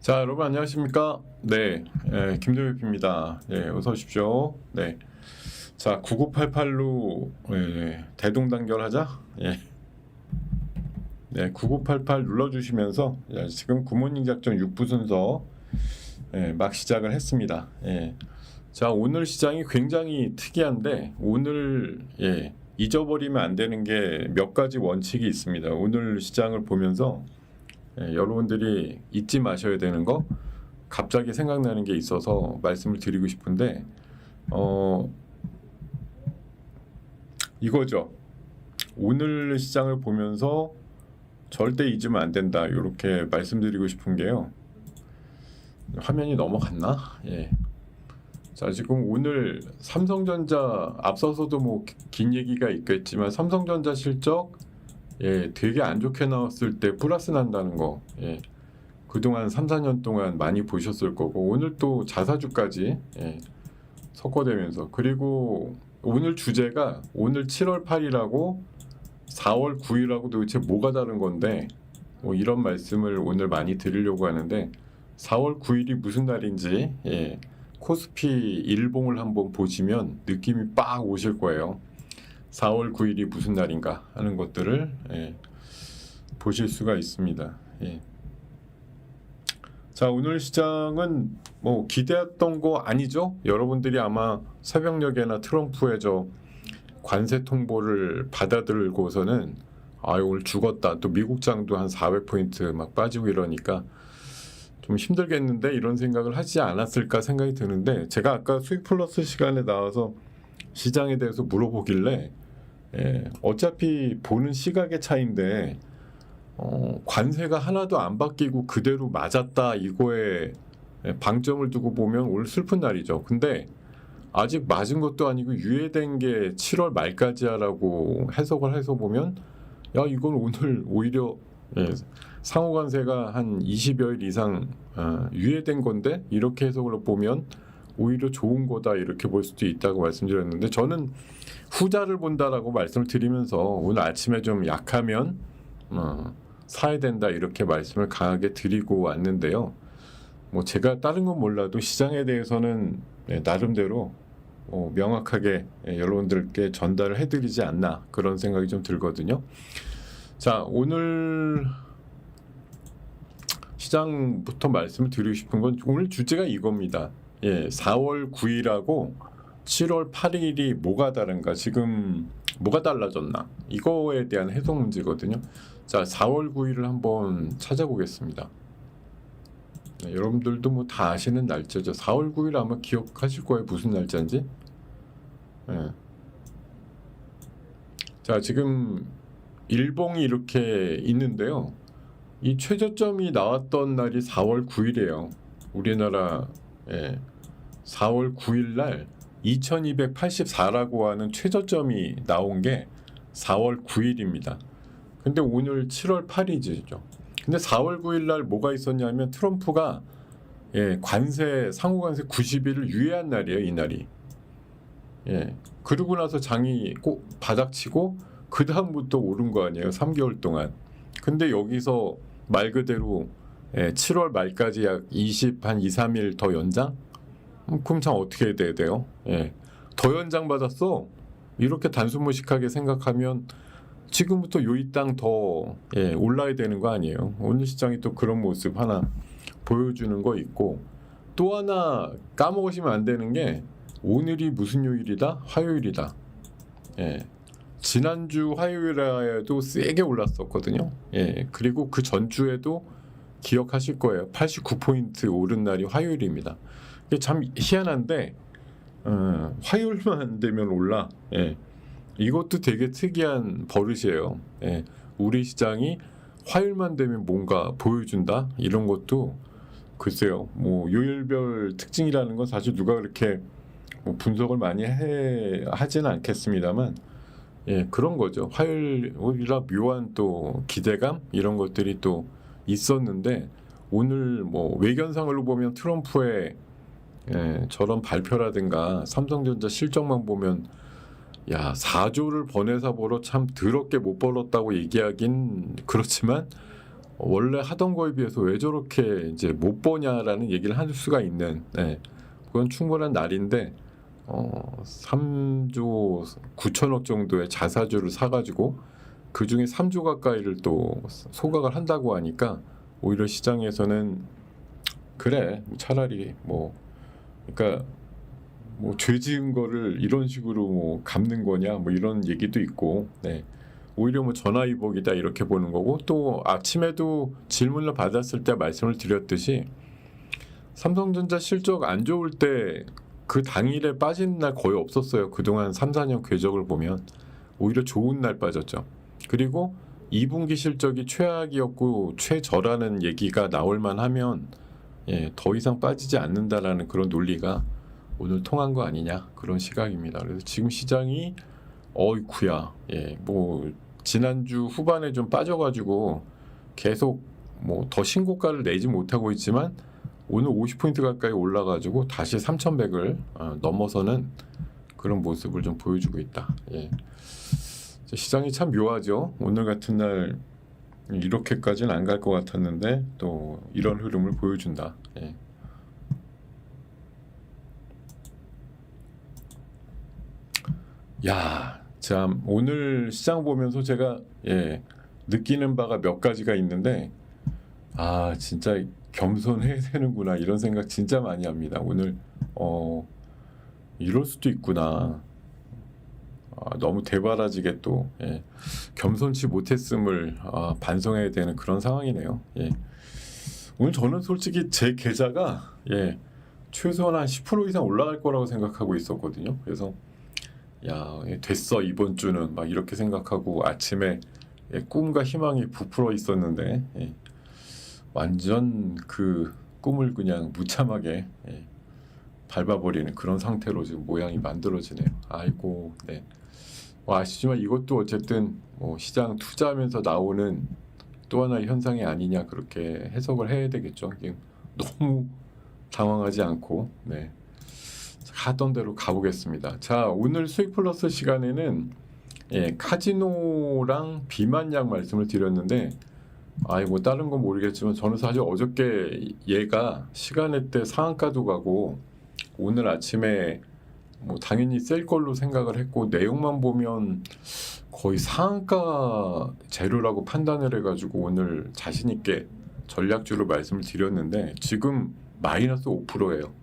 자, 여러분 안녕하십니까? 네, 김도엽입니다. 네, 어서 오십시오. 네, 자, 9988로 대동단결하자. 예, 네, 9988 눌러주시면서 지금 굿모닝 작전 6부 순서 막 시작을 했습니다. 자, 오늘 시장이 굉장히 특이한데 오늘 잊어버리면 안 되는 게 몇 가지 원칙이 있습니다. 오늘 시장을 보면서 여러분들이 잊지 마셔야 되는 거 갑자기 생각나는 게 있어서 말씀을 드리고 싶은데 이거죠. 오늘 시장을 보면서 절대 잊으면 안 된다 이렇게 말씀드리고 싶은 게요. 화면이 넘어갔나? 자, 지금 오늘 삼성전자 앞서서도 뭐 긴 얘기가 있겠지만 삼성전자 실적 되게 안 좋게 나왔을 때 플러스 난다는 거 그동안 3, 4년 동안 많이 보셨을 거고 오늘 또 자사주까지 섞어대면서 그리고 오늘 주제가 오늘 7월 8일하고 4월 9일하고 도대체 뭐가 다른 건데 뭐 이런 말씀을 오늘 많이 드리려고 하는데 4월 9일이 무슨 날인지 코스피 일봉을 한번 보시면 느낌이 빡 오실 거예요. 4월 9일이 무슨 날인가 하는 것들을 보실 수가 있습니다. 자, 오늘 시장은 뭐 기대했던 거 아니죠? 여러분들이 아마 새벽녘에나 트럼프의 저 관세 통보를 받아들고서는 오늘 죽었다. 또 미국장도 한 400포인트 막 빠지고 이러니까 좀 힘들겠는데 이런 생각을 하지 않았을까 생각이 드는데 제가 아까 수익 플러스 시간에 나와서 시장에 대해서 물어보길래 어차피 보는 시각의 차이인데 관세가 하나도 안 바뀌고 그대로 맞았다 이거에 방점을 두고 보면 오늘 슬픈 날이죠. 근데 아직 맞은 것도 아니고 유예된 게 7월 말까지야라고 해석을 해서 보면 야 이건 오늘 오히려 상호관세가 한 20여일 이상 유예된 건데 이렇게 해석을 보면 오히려 좋은 거다 이렇게 볼 수도 있다고 말씀드렸는데 저는 후자를 본다라고 말씀을 드리면서 오늘 아침에 좀 약하면 사야 된다 이렇게 말씀을 강하게 드리고 왔는데요. 뭐 제가 다른 건 몰라도 시장에 대해서는 나름대로 명확하게 여러분들께 전달을 해드리지 않나 그런 생각이 좀 들거든요. 자, 오늘 시장부터 말씀을 드리고 싶은 건 오늘 주제가 이겁니다. 4월 9일하고 7월 8일이 뭐가 다른가 지금 뭐가 달라졌나 이거에 대한 해석 문제거든요. 자, 4월 9일을 한번 찾아보겠습니다. 여러분들도 뭐 다 아시는 날짜죠. 4월 9일 아마 기억하실 거예요. 무슨 날짜인지. 자, 지금 일봉이 이렇게 있는데요. 이 최저점이 나왔던 날이 4월 9일이에요. 우리나라 4월 9일 날 2284라고 하는 최저점이 나온 게 4월 9일입니다. 근데 오늘 7월 8일이죠. 근데 4월 9일 날 뭐가 있었냐면 트럼프가 관세 상호관세 90일을 유예한 날이에요. 이 날이. 그러고 나서 장이 꼭 바닥치고 그 다음부터 오른 거 아니에요. 3개월 동안. 근데 여기서 말 그대로 7월 말까지 약 2, 3일 더 연장? 그럼 참 어떻게 돼야 돼요? 더 연장 받았어. 이렇게 단순무식하게 생각하면 지금부터 요이 땅 더 올라야 되는 거 아니에요. 오늘 시장이 또 그런 모습 하나 보여주는 거 있고 또 하나 까먹으시면 안 되는 게 오늘이 무슨 요일이다? 화요일이다. 지난주 화요일에도 세게 올랐었거든요. 그리고 그 전주에도 기억하실 거예요. 89포인트 오른 날이 화요일입니다. 이게 참 희한한데 화요일만 되면 올라. 이것도 되게 특이한 버릇이에요. 우리 시장이 화요일만 되면 뭔가 보여준다 이런 것도 글쎄요. 뭐 요일별 특징이라는 건 사실 누가 그렇게 뭐 분석을 많이 하지는 않겠습니다만 그런 거죠. 화요일이라 묘한 또 기대감 이런 것들이 또 있었는데 오늘 뭐 외견상으로 보면 트럼프의 저런 발표라든가 삼성전자 실적만 보면 야 4조를 번외사 보러 참 더럽게 못 벌었다고 얘기하긴 그렇지만 원래 하던 거에 비해서 왜 저렇게 이제 못 보냐라는 얘기를 할 수가 있는, 그건 충분한 날인데 3조 9천억 정도의 자사주를 사가지고 그 중에 3조 가까이를 또 소각을 한다고 하니까 오히려 시장에서는 그래 차라리 뭐 그러니까 뭐 죄 지은 거를 이런 식으로 뭐 갚는 거냐 뭐 이런 얘기도 있고, 오히려 뭐 전화위복이다 이렇게 보는 거고, 또 아침에도 질문을 받았을 때 말씀을 드렸듯이 삼성전자 실적 안 좋을 때 그 당일에 빠지는 날 거의 없었어요. 그동안 3, 4년 궤적을 보면 오히려 좋은 날 빠졌죠. 그리고 2분기 실적이 최악이었고 최저라는 얘기가 나올 만하면 더 이상 빠지지 않는다라는 그런 논리가 오늘 통한 거 아니냐 그런 시각입니다. 그래서 지금 시장이 어이쿠야 뭐 지난주 후반에 좀 빠져가지고 계속 뭐 더 신고가를 내지 못하고 있지만 오늘 50포인트 가까이 올라가지고 다시 3,100을 넘어서는 그런 모습을 좀 보여주고 있다. 시장이 참 묘하죠. 오늘 같은 날 이렇게까지는 안 갈 것 같았는데 또 이런 흐름을 보여준다. 야, 참 오늘 시장 보면서 제가 느끼는 바가 몇 가지가 있는데 진짜 겸손해야 되는구나 이런 생각 진짜 많이 합니다. 오늘 이럴 수도 있구나. 너무 대바라지게 또 겸손치 못했음을 반성해야 되는 그런 상황이네요. 오늘 저는 솔직히 제 계좌가 최소한 한 10% 이상 올라갈 거라고 생각하고 있었거든요. 그래서 야 됐어 이번 주는 막 이렇게 생각하고 아침에 꿈과 희망이 부풀어 있었는데 완전 그 꿈을 그냥 무참하게 밟아버리는 그런 상태로 지금 모양이 만들어지네요. 아이고, 아시지만 이것도 어쨌든 뭐 시장 투자하면서 나오는 또 하나의 현상이 아니냐 그렇게 해석을 해야 되겠죠. 이게 너무 당황하지 않고 하던 대로 가보겠습니다. 자, 오늘 수익 플러스 시간에는 카지노랑 비만약 말씀을 드렸는데 뭐 다른 건 모르겠지만 저는 사실 어저께 얘가 시간에 때 상한가도 가고 오늘 아침에 뭐 당연히 셀 걸로 생각을 했고 내용만 보면 거의 상한가 재료라고 판단을 해가지고 오늘 자신 있게 전략주로 말씀을 드렸는데 지금 마이너스 5%예요.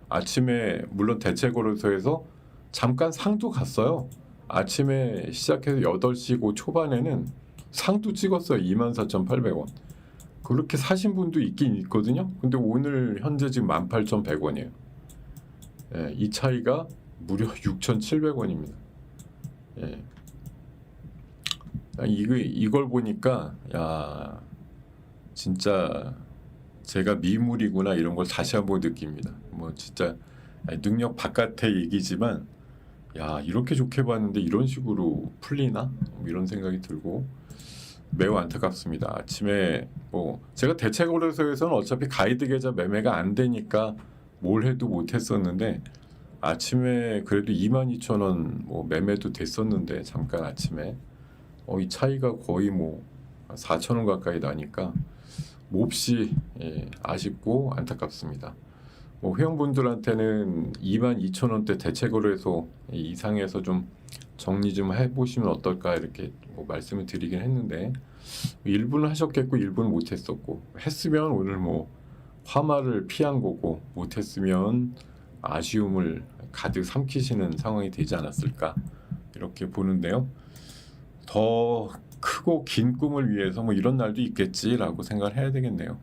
아침에 물론 대체거래소에서 잠깐 상도 갔어요. 아침에 시작해서 8시 고 초반에는 상도 찍었어요. 24,800원. 그렇게 사신 분도 있긴 있거든요. 근데 오늘 현재 지금 18,100원이에요. 이 차이가 무려 6,700원입니다. 이걸 보니까 야 진짜 제가 미물이구나 이런 걸 다시 한번 느낍니다. 뭐 진짜 능력 바깥의 얘기지만 야 이렇게 좋게 봤는데 이런 식으로 풀리나 이런 생각이 들고 매우 안타깝습니다. 아침에 뭐 제가 대체거래소에서는 어차피 가이드 계좌 매매가 안 되니까 뭘 해도 못했었는데 아침에 그래도 22,000원 뭐 매매도 됐었는데 잠깐 아침에 이 차이가 거의 뭐 4,000원 가까이 나니까 몹시 아쉽고 안타깝습니다. 뭐 회원분들한테는 22,000원대 대체거래소 이상에서 좀 정리 좀 해보시면 어떨까 이렇게 뭐 말씀을 드리긴 했는데 일부는 하셨겠고 일부는 못했었고 했으면 오늘 뭐 화마를 피한 거고 못했으면 아쉬움을 가득 삼키시는 상황이 되지 않았을까 이렇게 보는데요. 더 크고 긴 꿈을 위해서 뭐 이런 날도 있겠지라고 생각을 해야 되겠네요.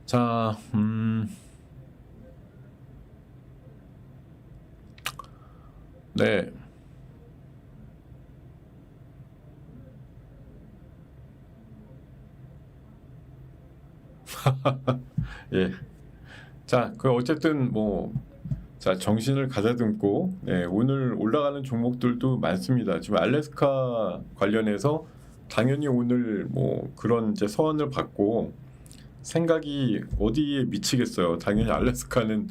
자, 네. 예. 자, 어쨌든 뭐 자, 정신을 가다듬고 오늘 올라가는 종목들도 많습니다. 지금 알래스카 관련해서 당연히 오늘 뭐 그런 이제 서한을 받고 생각이 어디에 미치겠어요. 당연히 알래스카는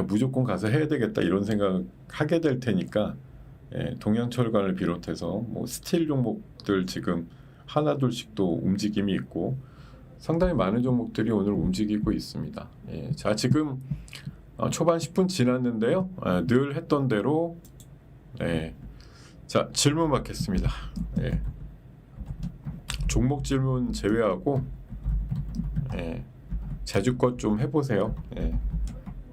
무조건 가서 해야 되겠다 이런 생각 하게 될 테니까 동양철강을 비롯해서 뭐 스틸 종목들 지금 하나둘씩 또 움직임이 있고 상당히 많은 종목들이 오늘 움직이고 있습니다. 예, 자 지금 초반 10분 지났는데요. 늘 했던 대로 자 질문 받겠습니다. 종목 질문 제외하고 제주 것 좀 해보세요.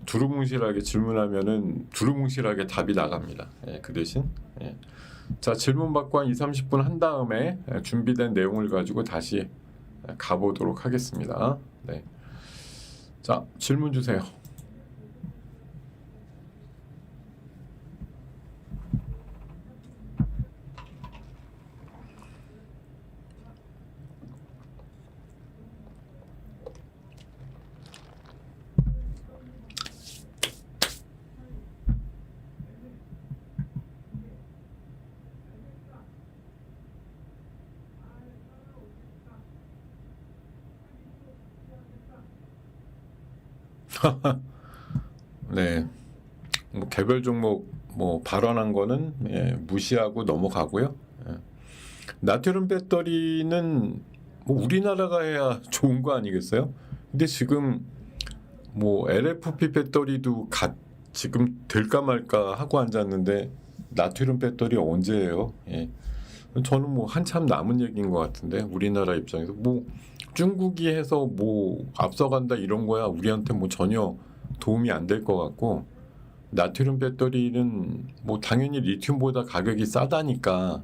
두루뭉실하게 질문하면은 두루뭉실하게 답이 나갑니다. 그 대신 자 질문 받고 한 2-30분 한 다음에 준비된 내용을 가지고 다시 가보도록 하겠습니다. 자 질문 주세요. 네, 뭐 개별 종목 뭐 발언한 거는 무시하고 넘어가고요. 나트륨 배터리는 뭐 우리나라가 해야 좋은 거 아니겠어요? 근데 지금 뭐 LFP 배터리도 지금 될까 말까 하고 앉았는데 나트륨 배터리 언제예요? 저는 뭐 한참 남은 얘기인 것 같은데 우리나라 입장에서 뭐 중국이 해서 뭐 앞서간다 이런 거야 우리한테 뭐 전혀 도움이 안 될 것 같고 나트륨 배터리는 뭐 당연히 리튬보다 가격이 싸다니까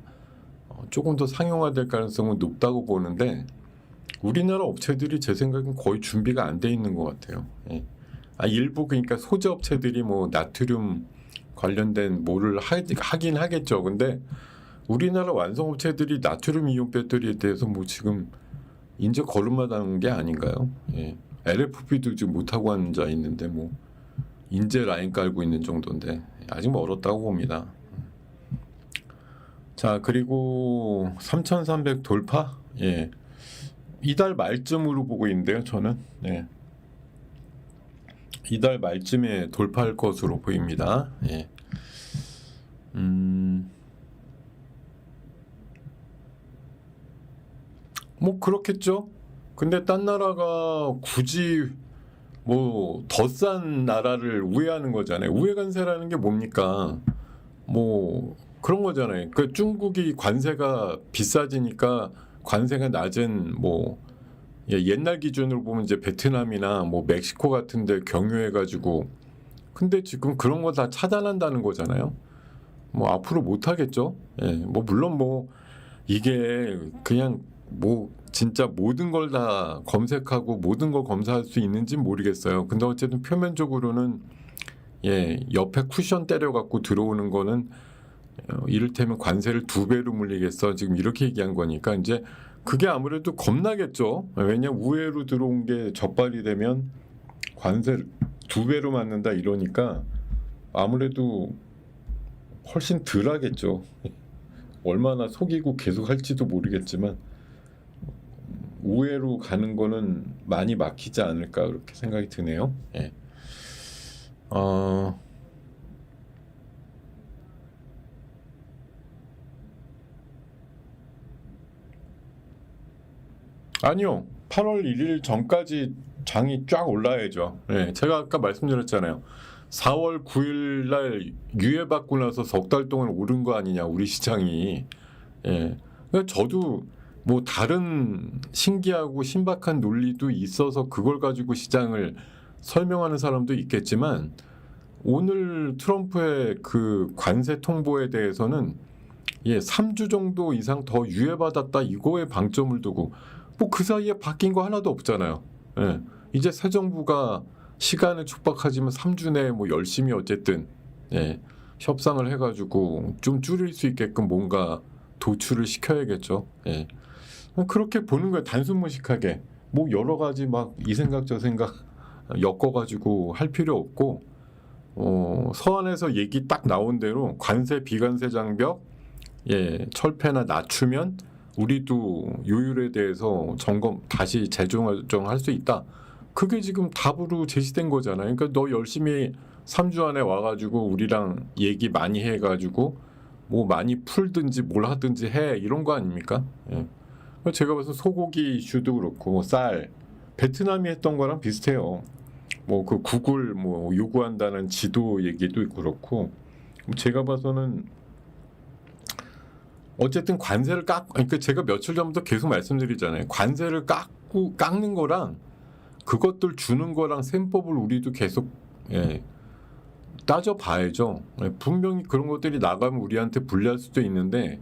조금 더 상용화될 가능성은 높다고 보는데 우리나라 업체들이 제 생각엔 거의 준비가 안 돼 있는 것 같아요. 일부 그러니까 소재 업체들이 뭐 나트륨 관련된 뭐를 하긴 하겠죠. 근데 우리나라 완성 업체들이 나트륨 이온 배터리에 대해서 뭐 지금 인제 걸음마다는 게 아닌가요? LFP도 지금 못하고 앉아 있는데 뭐 인제 라인 깔고 있는 정도인데 아직 멀었다고 봅니다. 자 그리고 3,300 돌파? 이달 말쯤으로 보고 있는데요. 저는 이달 말쯤에 돌파할 것으로 보입니다. 뭐 그렇겠죠. 근데 딴 나라가 굳이 뭐 더 싼 나라를 우회하는 거잖아요. 우회 관세라는 게 뭡니까? 뭐 그런 거잖아요. 그 중국이 관세가 비싸지니까 관세가 낮은 뭐 옛날 기준으로 보면 이제 베트남이나 뭐 멕시코 같은데 경유해가지고 근데 지금 그런 거 다 차단한다는 거잖아요. 뭐 앞으로 못 하겠죠. 뭐 물론 뭐 이게 그냥 뭐 진짜 모든 걸 다 검색하고 모든 걸 검사할 수 있는지는 모르겠어요. 근데 어쨌든 표면적으로는 옆에 쿠션 때려 갖고 들어오는 거는 이를테면 관세를 2배로 물리겠어 지금 이렇게 얘기한 거니까 이제 그게 아무래도 겁나겠죠. 왜냐 우회로 들어온 게 적발이 되면 관세를 2배로 맞는다 이러니까 아무래도 훨씬 덜 하겠죠. 얼마나 속이고 계속 할지도 모르겠지만 우회로 가는 거는 많이 막히지 않을까 그렇게 생각이 드네요. 아니요. 8월 1일 전까지 장이 쫙 올라야죠. 제가 아까 말씀드렸잖아요. 4월 9일 날 유예받고 나서 석 달 동안 오른 거 아니냐 우리 시장이. 그러니까 저도 뭐 다른 신기하고 신박한 논리도 있어서 그걸 가지고 시장을 설명하는 사람도 있겠지만 오늘 트럼프의 그 관세 통보에 대해서는 3주 정도 이상 더 유예받았다 이거에 방점을 두고 뭐 그 사이에 바뀐 거 하나도 없잖아요. 이제 새 정부가 시간을 촉박하지만 3주 내에 뭐 열심히 어쨌든 협상을 해가지고 좀 줄일 수 있게끔 뭔가 도출을 시켜야겠죠. 그렇게 보는 거예요. 단순무식하게 뭐 여러 가지 막 이 생각 저 생각 엮어가지고 할 필요 없고 서한에서 얘기 딱 나온 대로 관세 비관세 장벽 철폐나 낮추면 우리도 요율에 대해서 점검 다시 재조정할 수 있다. 그게 지금 답으로 제시된 거잖아요. 그러니까 너 열심히 3주 안에 와가지고 우리랑 얘기 많이 해가지고 뭐 많이 풀든지 뭘 하든지 해 이런 거 아닙니까? 제가 봐서 소고기 이슈도 그렇고 뭐 쌀, 베트남이 했던 거랑 비슷해요. 뭐 그 구글 뭐 요구한다는 지도 얘기도 그렇고 제가 봐서는 어쨌든 관세를 그러니까 제가 며칠 전부터 계속 말씀드리잖아요. 관세를 깎는 거랑 그것들 주는 거랑 셈법을 우리도 계속 따져봐야죠. 분명히 그런 것들이 나가면 우리한테 불리할 수도 있는데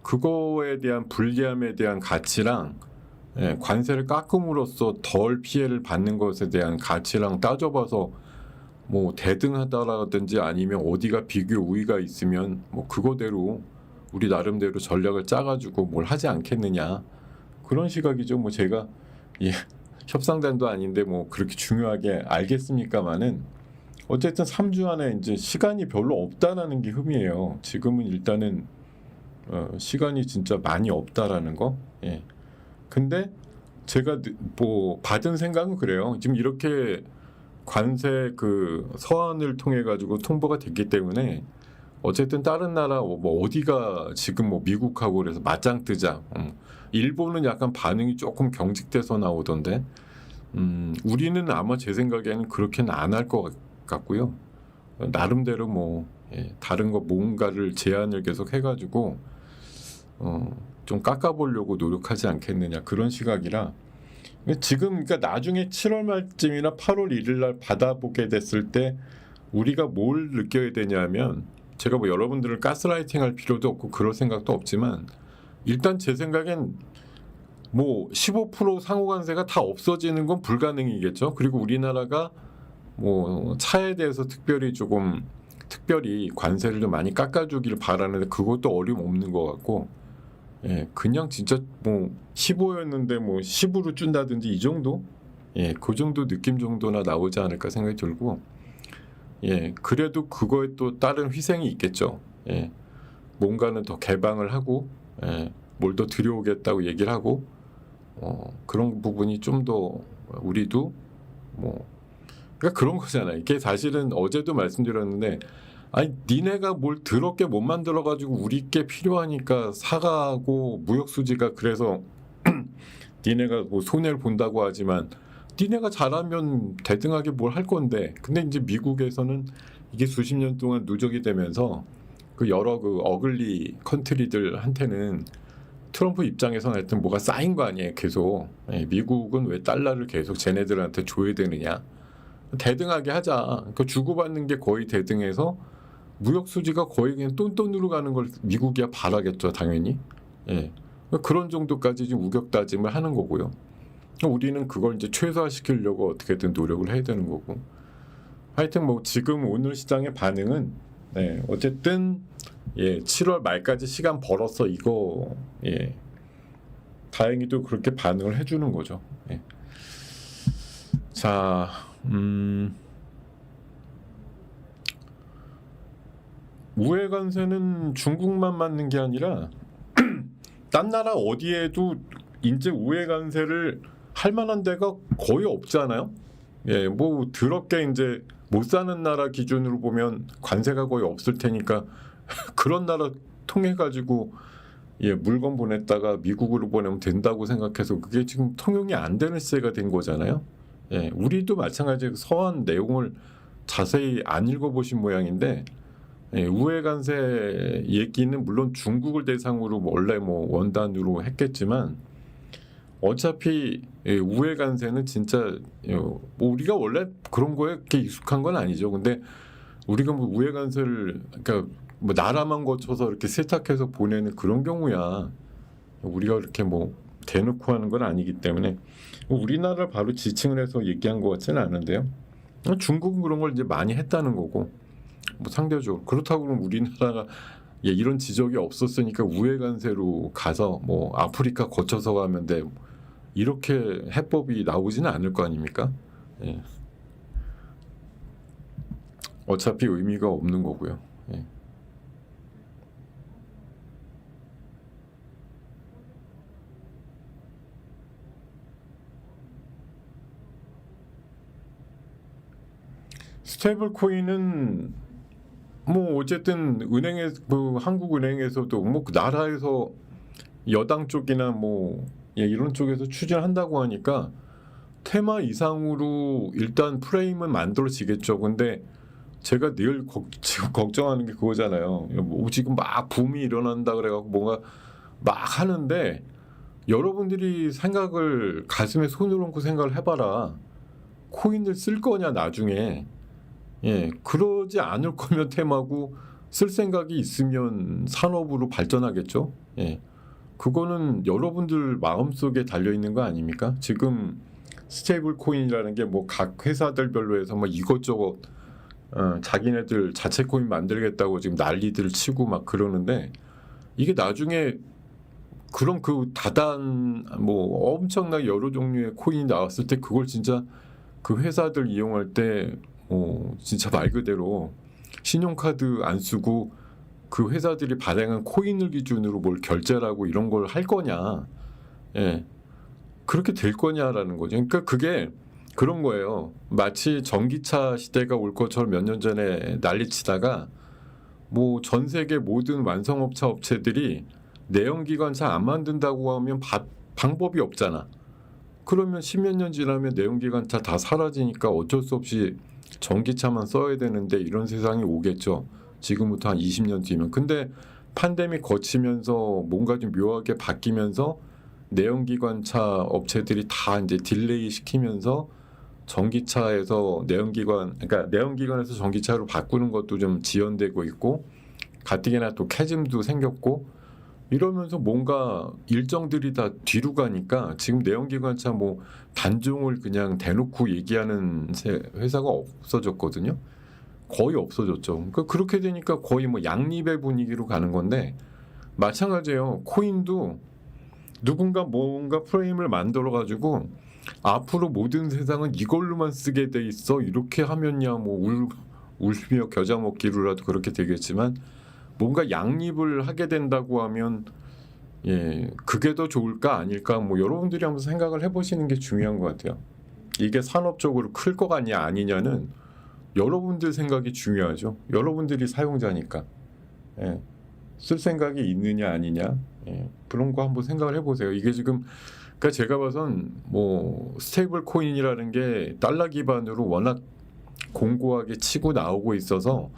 그거에 대한 불리함에 대한 가치랑 관세를 깎음으로써 덜 피해를 받는 것에 대한 가치랑 따져봐서 뭐 대등하다라든지 아니면 어디가 비교 우위가 있으면 뭐 그거대로 우리 나름대로 전략을 짜가지고 뭘 하지 않겠느냐 그런 시각이죠. 뭐 제가 협상단도 아닌데 뭐 그렇게 중요하게 알겠습니까마는 어쨌든 3주 안에 이제 시간이 별로 없다라는 게 흠이에요. 지금은 일단은 시간이 진짜 많이 없다라는 거. 근데 제가 뭐 받은 생각은 그래요. 지금 이렇게 관세 그 서한을 통해 가지고 통보가 됐기 때문에 어쨌든 다른 나라 뭐 어디가 지금 뭐 미국하고 그래서 맞짱 뜨자. 일본은 약간 반응이 조금 경직돼서 나오던데. 우리는 아마 제 생각에는 그렇게는 안 할 것 같고요. 나름대로 뭐 다른 거 뭔가를 제안을 계속 해가지고 좀 깎아보려고 노력하지 않겠느냐 그런 시각이라 지금 그러니까 나중에 7월 말쯤이나 8월 1일 날 받아보게 됐을 때 우리가 뭘 느껴야 되냐면 제가 뭐 여러분들을 가스라이팅 할 필요도 없고 그럴 생각도 없지만 일단 제 생각엔 뭐 15% 상호관세가 다 없어지는 건 불가능이겠죠. 그리고 우리나라가 뭐 차에 대해서 특별히 관세를 좀 많이 깎아주길 바라는데 그것도 어림없는 것 같고 그냥 진짜 뭐 15였는데 뭐 10으로 준다든지 이 정도 그 정도 느낌 정도나 나오지 않을까 생각이 들고 그래도 그거에 또 다른 희생이 있겠죠. 뭔가는 더 개방을 하고 뭘 더 들여오겠다고 얘기를 하고 그런 부분이 좀 더 우리도 뭐 그러니까 그런 거잖아요. 이게 사실은 어제도 말씀드렸는데 아니 니네가 뭘 더럽게 못 만들어 가지고 우리 게 필요하니까 사가고 무역 수지가 그래서 니네가 뭐 손해를 본다고 하지만 니네가 잘하면 대등하게 뭘 할 건데 근데 이제 미국에서는 이게 수십 년 동안 누적이 되면서 그 여러 그 어글리 컨트리들한테는 트럼프 입장에서는 하여튼 뭐가 쌓인 거 아니에요. 계속 미국은 왜 달러를 계속 쟤네들한테 줘야 되느냐 대등하게 하자. 그 주고받는 게 거의 대등해서 무역 수지가 거의 그냥 똔똔으로 가는 걸 미국이야 바라겠죠, 당연히. 그런 정도까지 지금 우격 다짐을 하는 거고요. 우리는 그걸 이제 최소화시키려고 어떻게든 노력을 해야 되는 거고. 하여튼 뭐 지금 오늘 시장의 반응은 어쨌든 7월 말까지 시간 벌어서 이거 다행히도 그렇게 반응을 해주는 거죠. 자. 우회 관세는 중국만 맞는 게 아니라 딴 나라 어디에도 이제 우회 관세를 할 만한 데가 거의 없잖아요. 뭐 더럽게 이제 못 사는 나라 기준으로 보면 관세가 거의 없을 테니까 그런 나라 통해 가지고 물건 보냈다가 미국으로 보내면 된다고 생각해서 그게 지금 통용이 안 되는 시세가 된 거잖아요. 우리도 마찬가지로 서한 내용을 자세히 안 읽어보신 모양인데 우회 관세 얘기는 물론 중국을 대상으로 원래 뭐 원단으로 했겠지만 어차피 우회 관세는 진짜 뭐 우리가 원래 그런 거에 그렇게 익숙한 건 아니죠. 근데 우리가 뭐 우회 관세를 그러니까 뭐 나라만 거쳐서 이렇게 세탁해서 보내는 그런 경우야 우리가 이렇게 뭐 대놓고 하는 건 아니기 때문에 우리나라를 바로 지칭을 해서 얘기한 것 같지는 않은데요. 중국은 그런 걸 이제 많이 했다는 거고 뭐 상대적으로 그렇다고 그러면 우리나라가 이런 지적이 없었으니까 우회 관세로 가서 뭐 아프리카 거쳐서 가면 돼 이렇게 해법이 나오지는 않을 거 아닙니까? 어차피 의미가 없는 거고요. 스테이블 코인은 뭐 어쨌든 은행에 그 한국은행에서도 뭐 그 나라에서 여당 쪽이나 뭐 이런 쪽에서 추진한다고 하니까 테마 이상으로 일단 프레임은 만들어지겠죠. 근데 제가 늘 지금 걱정하는 게 그거잖아요. 뭐 지금 막 붐이 일어난다 그래갖고 뭔가 막 하는데 여러분들이 생각을 가슴에 손을 얹고 생각을 해봐라. 코인을 쓸 거냐 나중에. 그러지 않을 거면 테마고 쓸 생각이 있으면 산업으로 발전하겠죠. 그거는 여러분들 마음속에 달려 있는 거 아닙니까? 지금 스테이블 코인이라는 게 뭐 각 회사들별로 해서 뭐 이것저것 자기네들 자체 코인 만들겠다고 지금 난리들 치고 막 그러는데 이게 나중에 그런 그 다단 뭐 엄청나게 여러 종류의 코인이 나왔을 때 그걸 진짜 그 회사들 이용할 때 진짜 말 그대로 신용카드 안 쓰고 그 회사들이 발행한 코인을 기준으로 뭘 결제를 하고 이런 걸 할 거냐, 그렇게 될 거냐라는 거죠. 그러니까 그게 그런 거예요. 마치 전기차 시대가 올 것처럼 몇 년 전에 난리치다가 뭐 전 세계 모든 완성업체 업체들이 내연기관차 안 만든다고 하면 방법이 없잖아. 그러면 10몇 년 지나면 내연기관차 다 사라지니까 어쩔 수 없이 전기차만 써야 되는데 이런 세상이 오겠죠. 지금부터 한 20년 뒤면. 근데 팬데믹 거치면서 뭔가 좀 묘하게 바뀌면서 내연기관차 업체들이 다 이제 딜레이 시키면서 전기차에서 그러니까 내연기관에서 전기차로 바꾸는 것도 좀 지연되고 있고 가뜩이나 또 캐즘도 생겼고 이러면서 뭔가 일정들이 다 뒤로 가니까 지금 내연기관차 뭐 단종을 그냥 대놓고 얘기하는 회사가 없어졌거든요. 거의 없어졌죠. 그러니까 그렇게 되니까 거의 뭐 양립의 분위기로 가는 건데 마찬가지예요. 코인도 누군가 뭔가 프레임을 만들어 가지고 앞으로 모든 세상은 이걸로만 쓰게 돼 있어 이렇게 하면야 뭐 울며 겨자 먹기로라도 그렇게 되겠지만 뭔가 양립을 하게 된다고 하면 그게 더 좋을까 아닐까 뭐 여러분들이 한번 생각을 해보시는 게 중요한 것 같아요. 이게 산업적으로 클 것 같냐 아니냐는 여러분들 생각이 중요하죠. 여러분들이 사용자니까 쓸 생각이 있느냐 아니냐 그런 거 한번 생각을 해보세요. 이게 지금 그러니까 제가 봐선 뭐 스테이블 코인이라는 게 달러 기반으로 워낙 공고하게 치고 나오고 있어서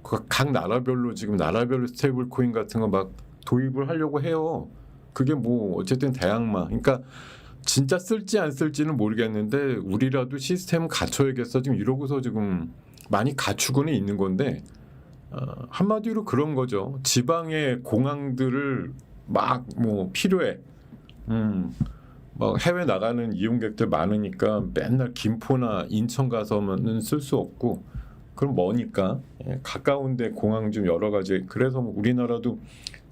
각 나라별로 지금 나라별로 스테이블 코인 같은 거 막 도입을 하려고 해요. 그게 뭐 어쨌든 대항마. 그러니까 진짜 쓸지 안 쓸지는 모르겠는데 우리라도 시스템 갖춰야겠어 지금 이러고서 지금 많이 갖추고는 있는 건데 한마디로 그런 거죠. 지방의 공항들을 막 뭐 필요해. 막 해외 나가는 이용객들 많으니까 맨날 김포나 인천 가서는 쓸 수 없고 그럼 머니까 가까운데 공항 좀 여러 가지 그래서 뭐 우리나라도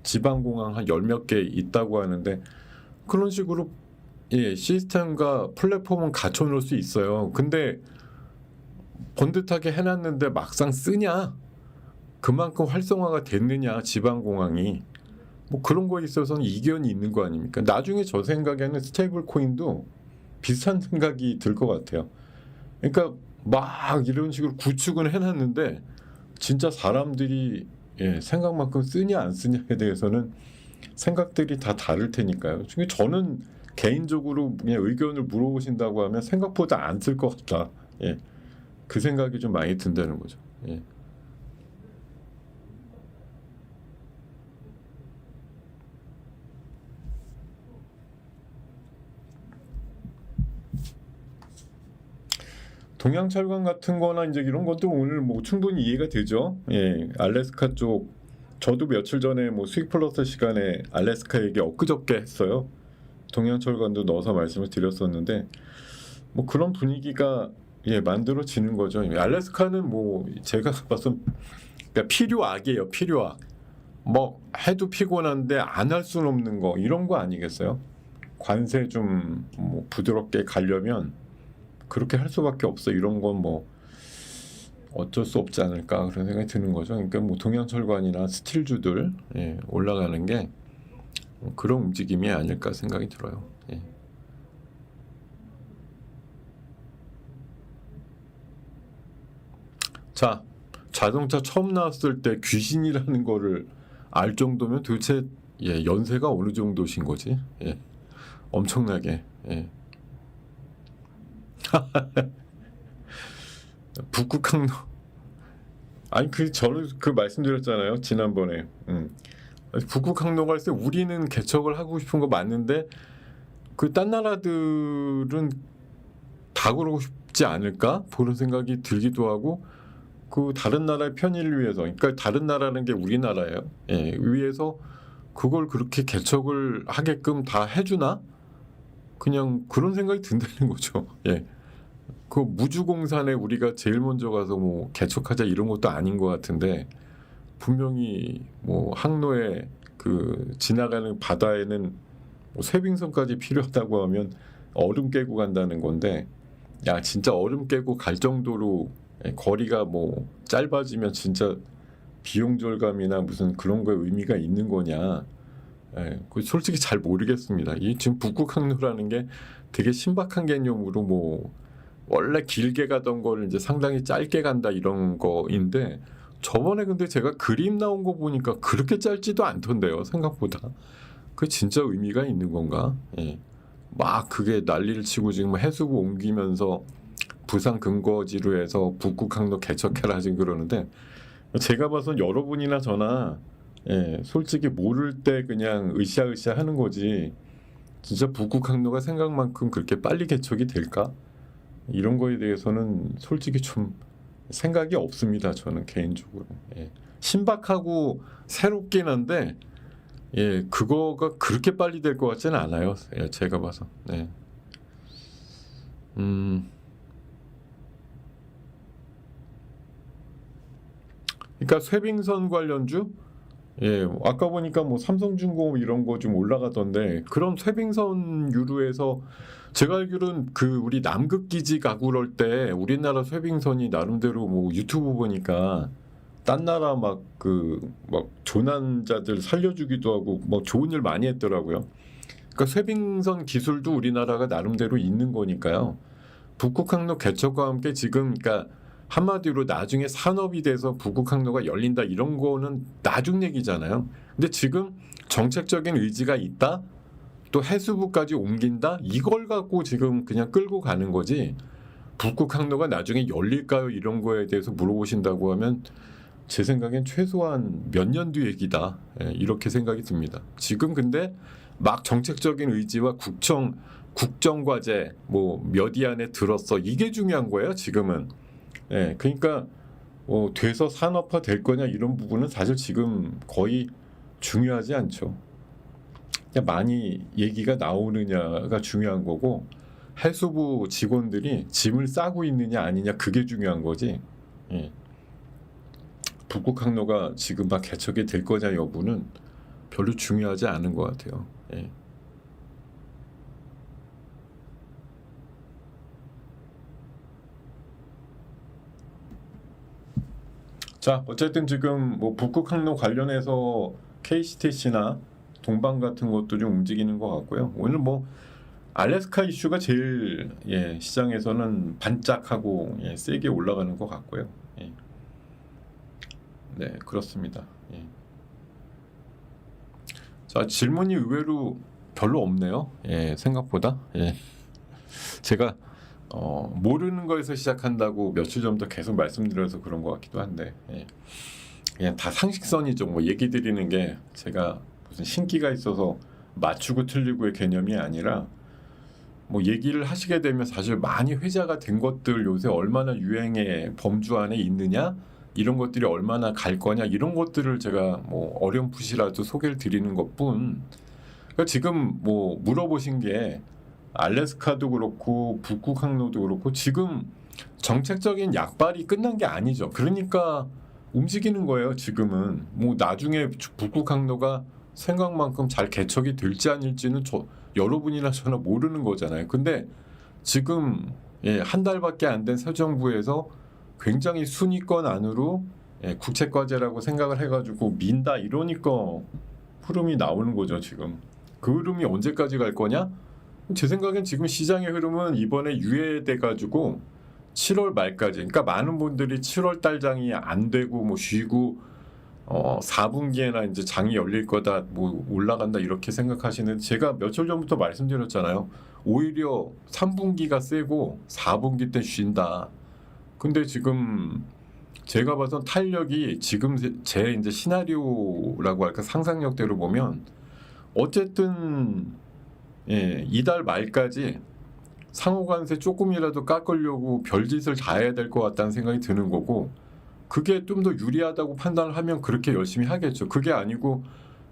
지방 공항 한 10몇 개 있다고 하는데 그런 식으로 시스템과 플랫폼은 갖춰 놓을 수 있어요. 근데 번듯하게 해놨는데 막상 쓰냐? 그만큼 활성화가 됐느냐 지방 공항이 뭐 그런 거에 있어서는 이견이 있는 거 아닙니까? 나중에 저 생각에는 스테이블 코인도 비슷한 생각이 들 것 같아요. 그러니까 막 이런 식으로 구축은 해놨는데 진짜 사람들이 생각만큼 쓰냐 안 쓰냐에 대해서는 생각들이 다 다를 테니까요. 저는 개인적으로 그냥 의견을 물어보신다고 하면 생각보다 안 쓸 것 같다. 그 생각이 좀 많이 든다는 거죠. 동양철강 같은 거나 이제 이런 것도 오늘 뭐 충분히 이해가 되죠. 알래스카 쪽 저도 며칠 전에 뭐 수익 플러스 시간에 알래스카 얘기 엊그저께 했어요. 동양철강도 넣어서 말씀을 드렸었는데 뭐 그런 분위기가 만들어지는 거죠. 알래스카는 뭐 제가 봐서 그러니까 필요악이에요. 필요악. 뭐 해도 피곤한데 안 할 수는 없는 거 이런 거 아니겠어요? 관세 좀 뭐 부드럽게 가려면 그렇게 할 수밖에 없어. 이런 건 뭐 어쩔 수 없지 않을까 그런 생각이 드는 거죠. 그러니까 뭐 동양철관이나 스틸주들 올라가는 게 그런 움직임이 아닐까 생각이 들어요. 자, 자동차 처음 나왔을 때 귀신이라는 거를 알 정도면 도대체 예, 연세가 어느 정도신 거지? 예, 엄청나게. 예. 북극 항로. 아니 저는 그 말씀드렸잖아요 지난번에. 북극 항로 갈 때 우리는 개척을 하고 싶은 거 맞는데 그 딴 나라들은 다 그러고 싶지 않을까? 그런 생각이 들기도 하고 그 다른 나라의 편의를 위해서, 그러니까 다른 나라는 게 우리나라예요. 예, 위해서 그걸 그렇게 개척을 하게끔 다 해주나? 그냥 그런 생각이 든다는 거죠. 예. 그 무주공산에 우리가 제일 먼저 가서 뭐 개척하자 이런 것도 아닌 것 같은데 분명히 뭐 항로에 그 지나가는 바다에는 뭐 쇠빙선까지 필요하다고 하면 얼음 깨고 간다는 건데, 야 진짜 얼음 깨고 갈 정도로 거리가 뭐 짧아지면 진짜 비용 절감이나 무슨 그런 거에 의미가 있는 거냐? 예, 그 솔직히 잘 모르겠습니다. 이 지금 북극 항로라는 게 되게 신박한 개념으로 뭐 원래 길게 가던 거를 이제 상당히 짧게 간다 이런 거인데, 저번에 근데 제가 그림 나온 거 보니까 그렇게 짧지도 않던데요 생각보다. 그 진짜 의미가 있는 건가? 예. 막 그게 난리를 치고 지금 해수부 옮기면서 부산 근거지로 해서 북극 항로 개척해라 지금 그러는데, 제가 봐선 여러분이나 저나 예, 솔직히 모를 때 그냥 으쌰으쌰 하는 거지 진짜 북극 항로가 생각만큼 그렇게 빨리 개척이 될까? 이런 거에 대해서는 솔직히 좀 생각이 없습니다. 저는 개인적으로. 예. 신박하고 새롭긴 한데 예, 그거가 그렇게 빨리 될 것 같지는 않아요. 예, 제가 봐서. 네. 그러니까 쇠빙선 관련주, 예, 아까 보니까 뭐 삼성중공업 이런 거 좀 올라가던데, 그런 쇠빙선 유루에서 제가 알기로는 그 우리 남극 기지 가고 그럴 때 우리나라 쇠빙선이 나름대로 뭐 유튜브 보니까 딴 나라 막 조난자들 살려주기도 하고 뭐 좋은 일 많이 했더라고요. 그러니까 쇠빙선 기술도 우리나라가 나름대로 있는 거니까요. 북극 항로 개척과 함께 지금 그러니까 한마디로 나중에 산업이 돼서 북극 항로가 열린다 이런 거는 나중 얘기잖아요. 근데 지금 정책적인 의지가 있다, 또 해수부까지 옮긴다, 이걸 갖고 지금 그냥 끌고 가는 거지. 북극 항로가 나중에 열릴까요? 이런 거에 대해서 물어보신다고 하면 제 생각엔 최소한 몇 년 뒤 얘기다. 예, 이렇게 생각이 듭니다. 지금 근데 막 정책적인 의지와 국정 과제 뭐 몇 위 안에 들었어, 이게 중요한 거예요 지금은. 예, 그러니까 돼서 산업화 될 거냐 이런 부분은 사실 지금 거의 중요하지 않죠. 그냥 많이 얘기가 나오느냐가 중요한 거고, 해수부 직원들이 짐을 싸고 있느냐 아니냐 그게 중요한 거지. 예. 북극 항로가 지금 막 개척이 될 거냐 여부는 별로 중요하지 않은 것 같아요. 예. 자, 어쨌든 지금 뭐 북극 항로 관련해서 KCTC나 동방 같은 것도 좀 움직이는 것 같고요. 오늘 뭐 알래스카 이슈가 제일 시장에서는 반짝하고 세게 올라가는 것 같고요. 예. 네, 그렇습니다. 예. 자, 질문이 의외로 별로 없네요. 예, 생각보다. 예. 제가 모르는 거에서 시작한다고 며칠 전부터 계속 말씀드려서 그런 것 같기도 한데, 예. 그냥 다 상식선이죠. 뭐 얘기 드리는 게 제가 무슨 신기가 있어서 맞추고 틀리고의 개념이 아니라, 뭐 얘기를 하시게 되면 사실 많이 회자가 된 것들 요새 얼마나 유행의 범주 안에 있느냐, 이런 것들이 얼마나 갈 거냐, 이런 것들을 제가 뭐 어렴풋이라도 소개를 드리는 것뿐. 그러니까 지금 뭐 물어보신 게 알래스카도 그렇고 북극 항로도 그렇고 지금 정책적인 약발이 끝난 게 아니죠. 그러니까 움직이는 거예요. 지금은 뭐 나중에 북극 항로가 생각만큼 잘 개척이 될지 아닐지는 여러분이나 저나 모르는 거잖아요. 근데 지금 한 달밖에 안 된 새 정부에서 굉장히 순위권 안으로 국책과제라고 생각을 해가지고 민다 이러니까 흐름이 나오는 거죠. 지금 그 흐름이 언제까지 갈 거냐? 제 생각엔 지금 시장의 흐름은 이번에 유예돼가지고 7월 말까지, 그러니까 많은 분들이 7월 달장이 안 되고 뭐 쉬고 4분기에나 이제 장이 열릴 거다, 뭐 올라간다 이렇게 생각하시는, 제가 며칠 전부터 말씀드렸잖아요. 오히려 3분기가 세고 4분기 때 쉰다. 근데 지금 제가 봐선 탄력이 지금 제 이제 시나리오라고 할까, 상상력대로 보면 어쨌든 이달 말까지 상호관세 조금이라도 깎으려고 별짓을 다 해야 될 것 같다는 생각이 드는 거고, 그게 좀 더 유리하다고 판단을 하면 그렇게 열심히 하겠죠. 그게 아니고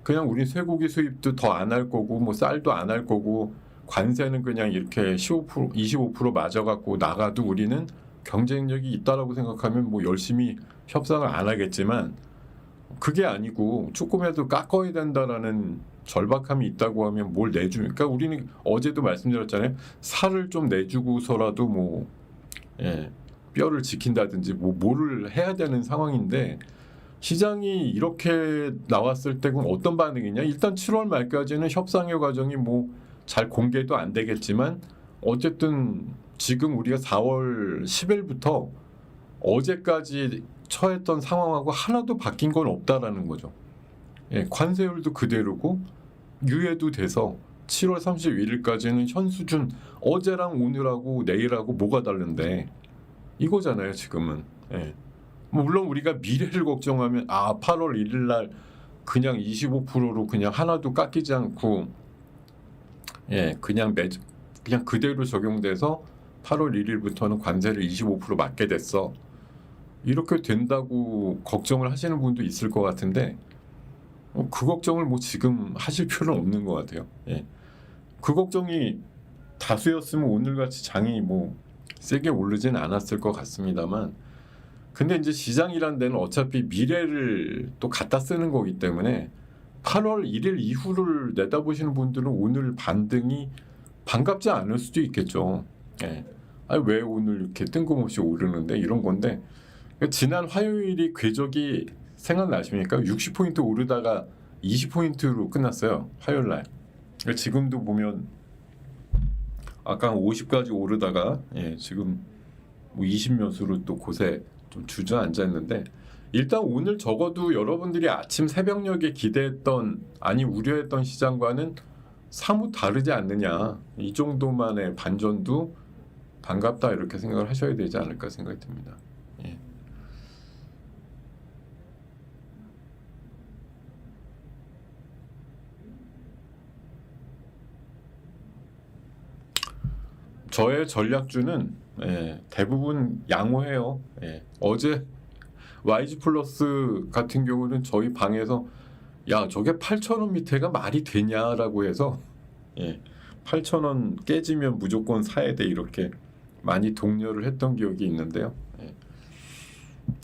그냥 우리 쇠고기 수입도 더 안 할 거고, 뭐 쌀도 안 할 거고, 관세는 그냥 이렇게 15% 25% 맞아갖고 나가도 우리는 경쟁력이 있다라고 생각하면 뭐 열심히 협상을 안 하겠지만, 그게 아니고 조금이라도 깎아야 된다라는 절박함이 있다고 하면 뭘 내주니까, 우리는 어제도 말씀드렸잖아요. 살을 좀 내주고서라도 뭐 뼈를 지킨다든지 뭐를 해야 되는 상황인데, 시장이 이렇게 나왔을 때 그럼 어떤 반응이냐? 일단 7월 말까지는 협상의 과정이 뭐 잘 공개도 안 되겠지만, 어쨌든 지금 우리가 4월 10일부터 어제까지 처했던 상황하고 하나도 바뀐 건 없다라는 거죠. 관세율도 그대로고 유예도 돼서 7월 31일까지는 현 수준, 어제랑 오늘하고 내일하고 뭐가 다른데 이거잖아요 지금은. 뭐 물론 우리가 미래를 걱정하면 8월 1일 날 그냥 25%로 그냥 하나도 깎이지 않고 그냥 그대로 적용돼서 8월 1일부터는 관세를 25% 맞게 됐어, 이렇게 된다고 걱정을 하시는 분도 있을 것 같은데, 그 걱정을 뭐 지금 하실 필요는 없는 것 같아요. 그 걱정이 다수였으면 오늘같이 장이 뭐 세게 오르진 않았을 것 같습니다만, 근데 이제 시장이란 데는 어차피 미래를 또 갖다 쓰는 거기 때문에 8월 1일 이후를 내다보시는 분들은 오늘 반등이 반갑지 않을 수도 있겠죠. 아니 왜 오늘 이렇게 뜬금없이 오르는데, 이런 건데, 지난 화요일이 궤적이 생각나십니까? 60포인트 오르다가 20포인트로 끝났어요, 화요일 날. 지금도 보면 아까 50까지 오르다가 지금 뭐 20몇으로 또 곳에 좀 주저앉아 있는데, 일단 오늘 적어도 여러분들이 아침 새벽녘에 기대했던, 아니 우려했던 시장과는 사뭇 다르지 않느냐, 이 정도만의 반전도 반갑다, 이렇게 생각을 하셔야 되지 않을까 생각이 듭니다. 저의 전략주는 대부분 양호해요. 어제 YG 플러스 같은 경우는 저희 방에서 야 저게 8,000원 밑에가 말이 되냐라고 해서 8,000원 깨지면 무조건 사야 돼, 이렇게 많이 독려를 했던 기억이 있는데요.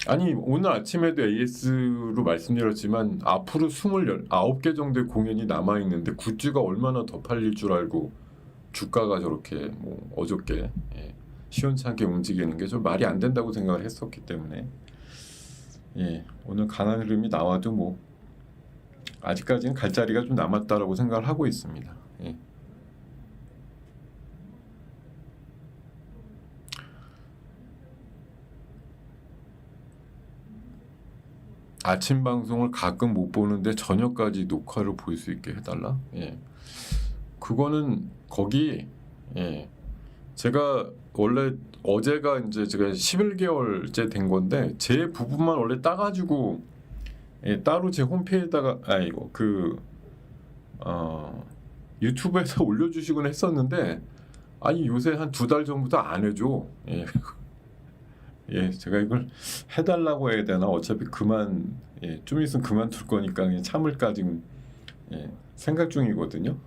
아니 오늘 아침에도 AS로 말씀드렸지만 앞으로 29개 정도의 공연이 남아있는데 굿즈가 얼마나 더 팔릴 줄 알고 주가가 저렇게 뭐 어저께 시원찮게 움직이는 게 좀 말이 안 된다고 생각을 했었기 때문에, 오늘 강한 흐름이 나와도 뭐 아직까지는 갈 자리가 좀 남았다라고 생각을 하고 있습니다. 아침 방송을 가끔 못 보는데 저녁까지 녹화를 볼 수 있게 해달라? 그거는 거기 제가 원래 어제가 이제 제가 11개월째 된 건데, 제 부분만 원래 따가지고 따로 제 홈페이지에다가 유튜브에서 올려주시곤 했었는데, 아니 요새 한 2달 전부터 안 해줘. 제가 이걸 해달라고 해야 되나, 어차피 좀 있으면 그만둘 거니까 그냥 참을까 지금 생각 중이거든요.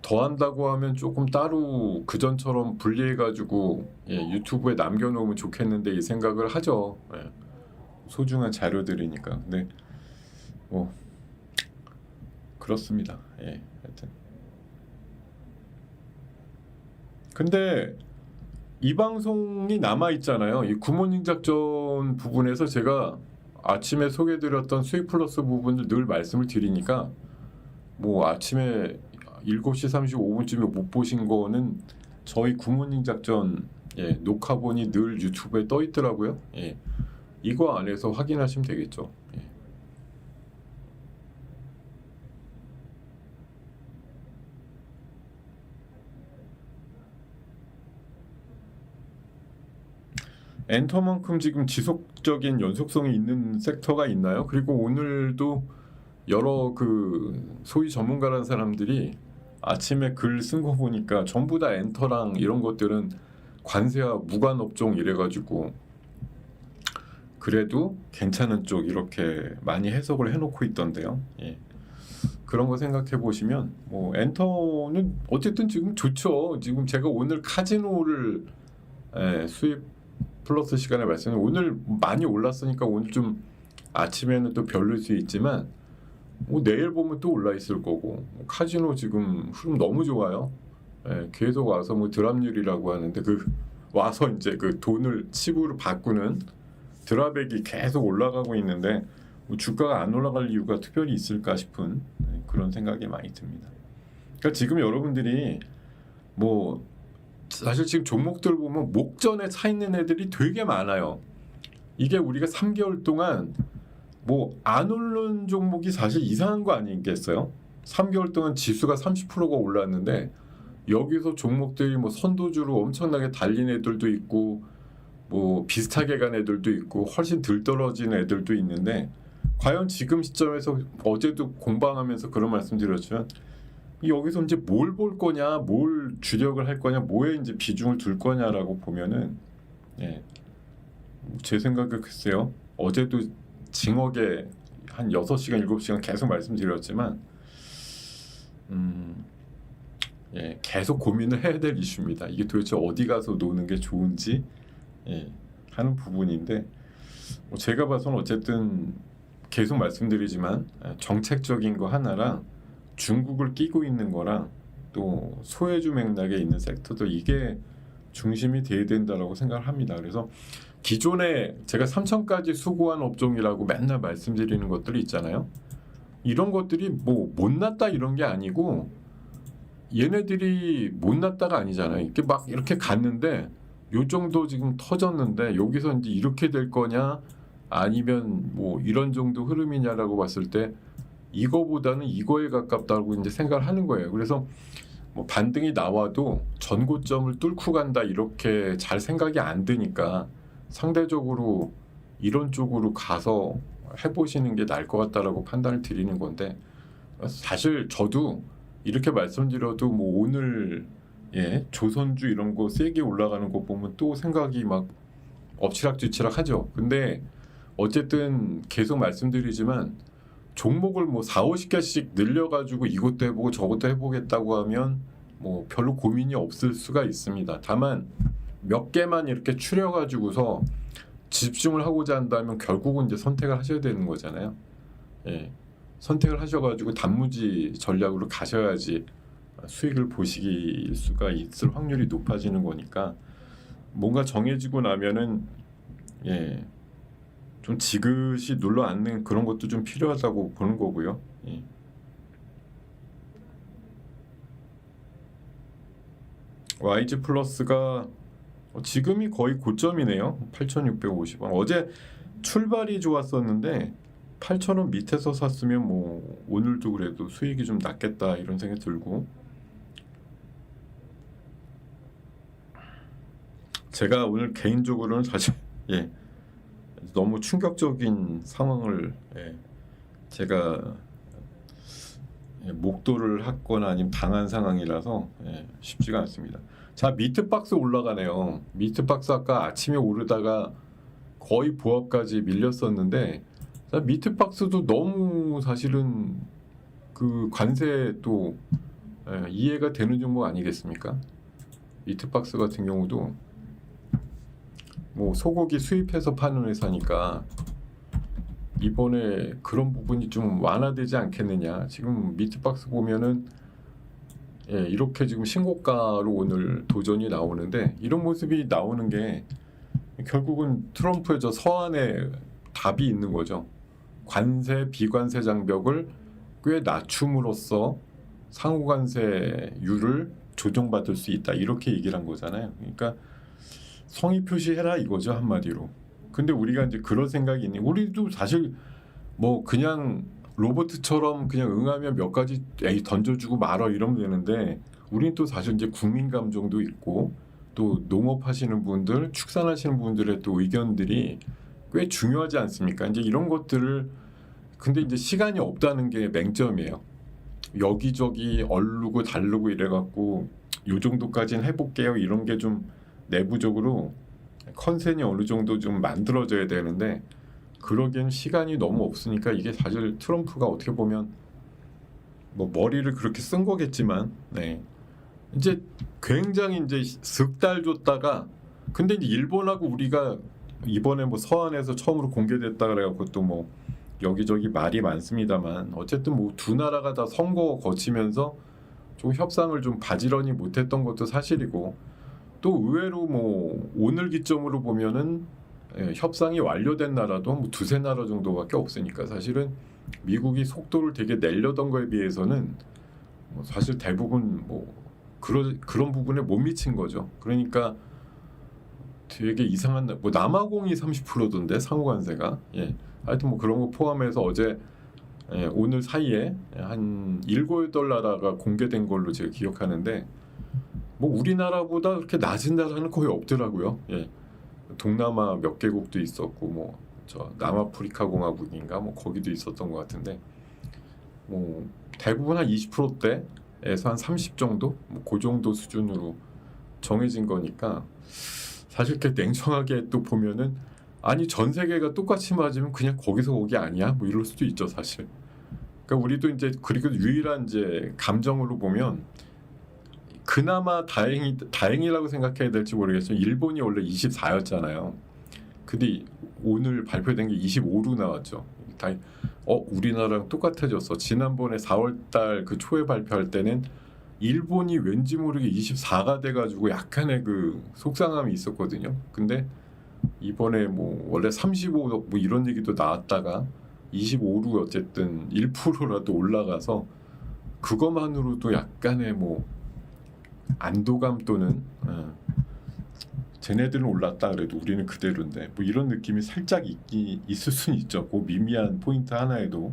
더 한다고 하면 조금 따로 그전처럼 분리해가지고 유튜브에 남겨놓으면 좋겠는데 이 생각을 하죠. 소중한 자료들이니까. 근데 뭐 그렇습니다. 하여튼 근데 이 방송이 남아있잖아요. 이 굿모닝 작전 부분에서 제가 아침에 소개해드렸던 수익 플러스 부분을 늘 말씀을 드리니까, 뭐 아침에 7시 35분쯤에 못 보신 거는 저희 굿모닝 작전 녹화본이 늘 유튜브에 떠 있더라고요. 이거 안에서 확인하시면 되겠죠. 엔터만큼 지금 지속적인 연속성이 있는 섹터가 있나요? 그리고 오늘도 여러 그 소위 전문가라는 사람들이 아침에 글 쓴 거 보니까 전부 다 엔터랑 이런 것들은 관세와 무관 업종 이래가지고 그래도 괜찮은 쪽 이렇게 많이 해석을 해놓고 있던데요. 예. 그런 거 생각해 보시면 뭐 엔터는 어쨌든 지금 좋죠. 지금 제가 오늘 카지노를 수입 플러스 시간에 말씀드린 오늘 많이 올랐으니까 오늘 좀 아침에는 또 별로일 수 있지만 뭐 내일 보면 또 올라 있을 거고 카지노 지금 흐름 너무 좋아요. 계속 와서 뭐 드랍률이라고 하는데 그 와서 이제 그 돈을 칩으로 바꾸는 드랍액이 계속 올라가고 있는데 뭐 주가가 안 올라갈 이유가 특별히 있을까 싶은 그런 생각이 많이 듭니다. 그러니까 지금 여러분들이 뭐 사실 지금 종목들 보면 목전에 차 있는 애들이 되게 많아요. 이게 우리가 3개월 동안 뭐 안 오른 종목이 사실 이상한 거 아니겠어요? 3개월 동안 지수가 30%가 올랐는데 여기서 종목들이 뭐 선도주로 엄청나게 달린 애들도 있고 뭐 비슷하게 간 애들도 있고 훨씬 덜 떨어진 애들도 있는데 과연 지금 시점에서 어제도 공방하면서 그런 말씀드렸지만 여기서 이제 뭘 볼 거냐, 뭘 주력을 할 거냐, 뭐에 이제 비중을 둘 거냐라고 보면은 제 생각은 글쎄요. 어제도 징역에 한 6시간, 7시간 계속 말씀드렸지만 계속 고민을 해야 될 이슈입니다. 이게 도대체 어디 가서 노는 게 좋은지 하는 부분인데 제가 봐서는 어쨌든 계속 말씀드리지만 정책적인 거 하나랑 중국을 끼고 있는 거랑 또 소외주 맥락에 있는 섹터도 이게 중심이 돼야 된다라고 생각을 합니다. 그래서 기존에 제가 3천까지 수고한 업종이라고 맨날 말씀드리는 것들이 있잖아요. 이런 것들이 뭐 못났다 이런 게 아니고 얘네들이 못났다가 아니잖아요. 이렇게 막 이렇게 갔는데 요 정도 지금 터졌는데 여기서 이제 이렇게 될 거냐 아니면 뭐 이런 정도 흐름이냐라고 봤을 때 이거보다는 이거에 가깝다고 이제 생각을 하는 거예요. 그래서 뭐 반등이 나와도 전고점을 뚫고 간다 이렇게 잘 생각이 안 드니까 상대적으로 이런 쪽으로 가서 해보시는 게 나을 것 같다라고 판단을 드리는 건데 사실 저도 이렇게 말씀드려도 뭐 오늘 조선주 이런 거 세게 올라가는 거 보면 또 생각이 막 엎치락뒤치락 하죠. 근데 어쨌든 계속 말씀드리지만 종목을 뭐 4, 50개씩 늘려가지고 이것도 해보고 저것도 해보겠다고 하면 뭐 별로 고민이 없을 수가 있습니다. 다만 몇 개만 이렇게 추려가지고서 집중을 하고자 한다면 결국은 이제 선택을 하셔야 되는 거잖아요. 선택을 하셔가지고 단무지 전략으로 가셔야지 수익을 보실 수가 있을 확률이 높아지는 거니까 뭔가 정해지고 나면은 좀 지그시 눌러 앉는 그런 것도 좀 필요하다고 보는 거고요. YG 플러스가 지금이 거의 고점이네요. 8,650원. 어제 출발이 좋았었는데 8,000원 밑에서 샀으면 뭐 오늘도 그래도 수익이 좀 낮겠다 이런 생각이 들고 제가 오늘 개인적으로는 사실 너무 충격적인 상황을 제가 목도를 했거나 아니면 당한 상황이라서 쉽지가 않습니다. 자, 미트박스 올라가네요. 미트박스 아까 아침에 오르다가 거의 보합까지 밀렸었는데 자, 미트박스도 너무 사실은 그 관세 또 이해가 되는 종목 아니겠습니까? 미트박스 같은 경우도 뭐 소고기 수입해서 파는 회사니까 이번에 그런 부분이 좀 완화되지 않겠느냐. 지금 미트박스 보면은 이렇게 지금 신고가로 오늘 도전이 나오는데 이런 모습이 나오는 게 결국은 트럼프의 저 서한에 답이 있는 거죠. 관세 비관세 장벽을 꽤 낮춤으로써 상호관세율을 조정받을 수 있다 이렇게 얘기를 한 거잖아요. 그러니까 성의 표시해라 이거죠 한마디로. 근데 우리가 이제 그런 생각이 있니? 우리도 사실 뭐 그냥 로봇처럼 그냥 응하면 몇 가지 던져주고 말어 이러면 되는데 우리는 또 사실 이제 국민 감정도 있고 또 농업하시는 분들, 축산하시는 분들의 또 의견들이 꽤 중요하지 않습니까? 이제 이런 것들을 근데 이제 시간이 없다는 게 맹점이에요. 여기저기 얼르고 달르고 이래갖고 요 정도까지는 해볼게요. 이런 게 좀 내부적으로 컨센이 어느 정도 좀 만들어져야 되는데 그러기엔 시간이 너무 없으니까 이게 사실 트럼프가 어떻게 보면 뭐 머리를 그렇게 쓴 거겠지만 네. 이제 굉장히 이제 석 달 줬다가 근데 이제 일본하고 우리가 이번에 뭐 서한에서 처음으로 공개됐다 그래갖고 또 뭐 여기저기 말이 많습니다만 어쨌든 뭐 두 나라가 다 선거 거치면서 좀 협상을 좀 바지런히 못했던 것도 사실이고 또 의외로 뭐 오늘 기점으로 보면은 협상이 완료된 나라도 뭐 두세 나라 정도밖에 없으니까 사실은 미국이 속도를 되게 내려던 거에 비해서는 뭐 사실 대부분 뭐 그런 부분에 못 미친 거죠. 그러니까 되게 이상한 뭐 남아공이 30%던데 상호관세가 하여튼 뭐 그런 거 포함해서 어제 오늘 사이에 한 7, 8나라가 공개된 걸로 제가 기억하는데 뭐 우리나라보다 그렇게 낮은 나라는 거의 없더라고요. 동남아 몇 개국도 있었고 뭐 저 남아프리카 공화국인가 뭐 거기도 있었던 것 같은데 뭐 대부분 한 20%대에서 한 30 정도 뭐 그 정도 수준으로 정해진 거니까 사실 이렇게 냉정하게 또 보면은 아니 전 세계가 똑같이 맞으면 그냥 거기서 거기 아니야 뭐 이럴 수도 있죠 사실. 그러니까 우리도 이제 그리고 유일한 이제 감정으로 보면 그나마 다행이라고 생각해야 될지 모르겠지만 일본이 원래 24였잖아요. 근데 오늘 발표된 게 25로 나왔죠. 우리나라랑 똑같아졌어. 지난번에 4월달 그 초에 발표할 때는 일본이 왠지 모르게 24가 돼가지고 약간의 그 속상함이 있었거든요. 근데 이번에 뭐 원래 35 뭐 이런 얘기도 나왔다가 25로 어쨌든 1%라도 올라가서 그것만으로도 약간의 뭐 안도감 또는 쟤네들은 올랐다 그래도 우리는 그대로인데 뭐 이런 느낌이 살짝 있을 수는 있죠. 그 미미한 포인트 하나에도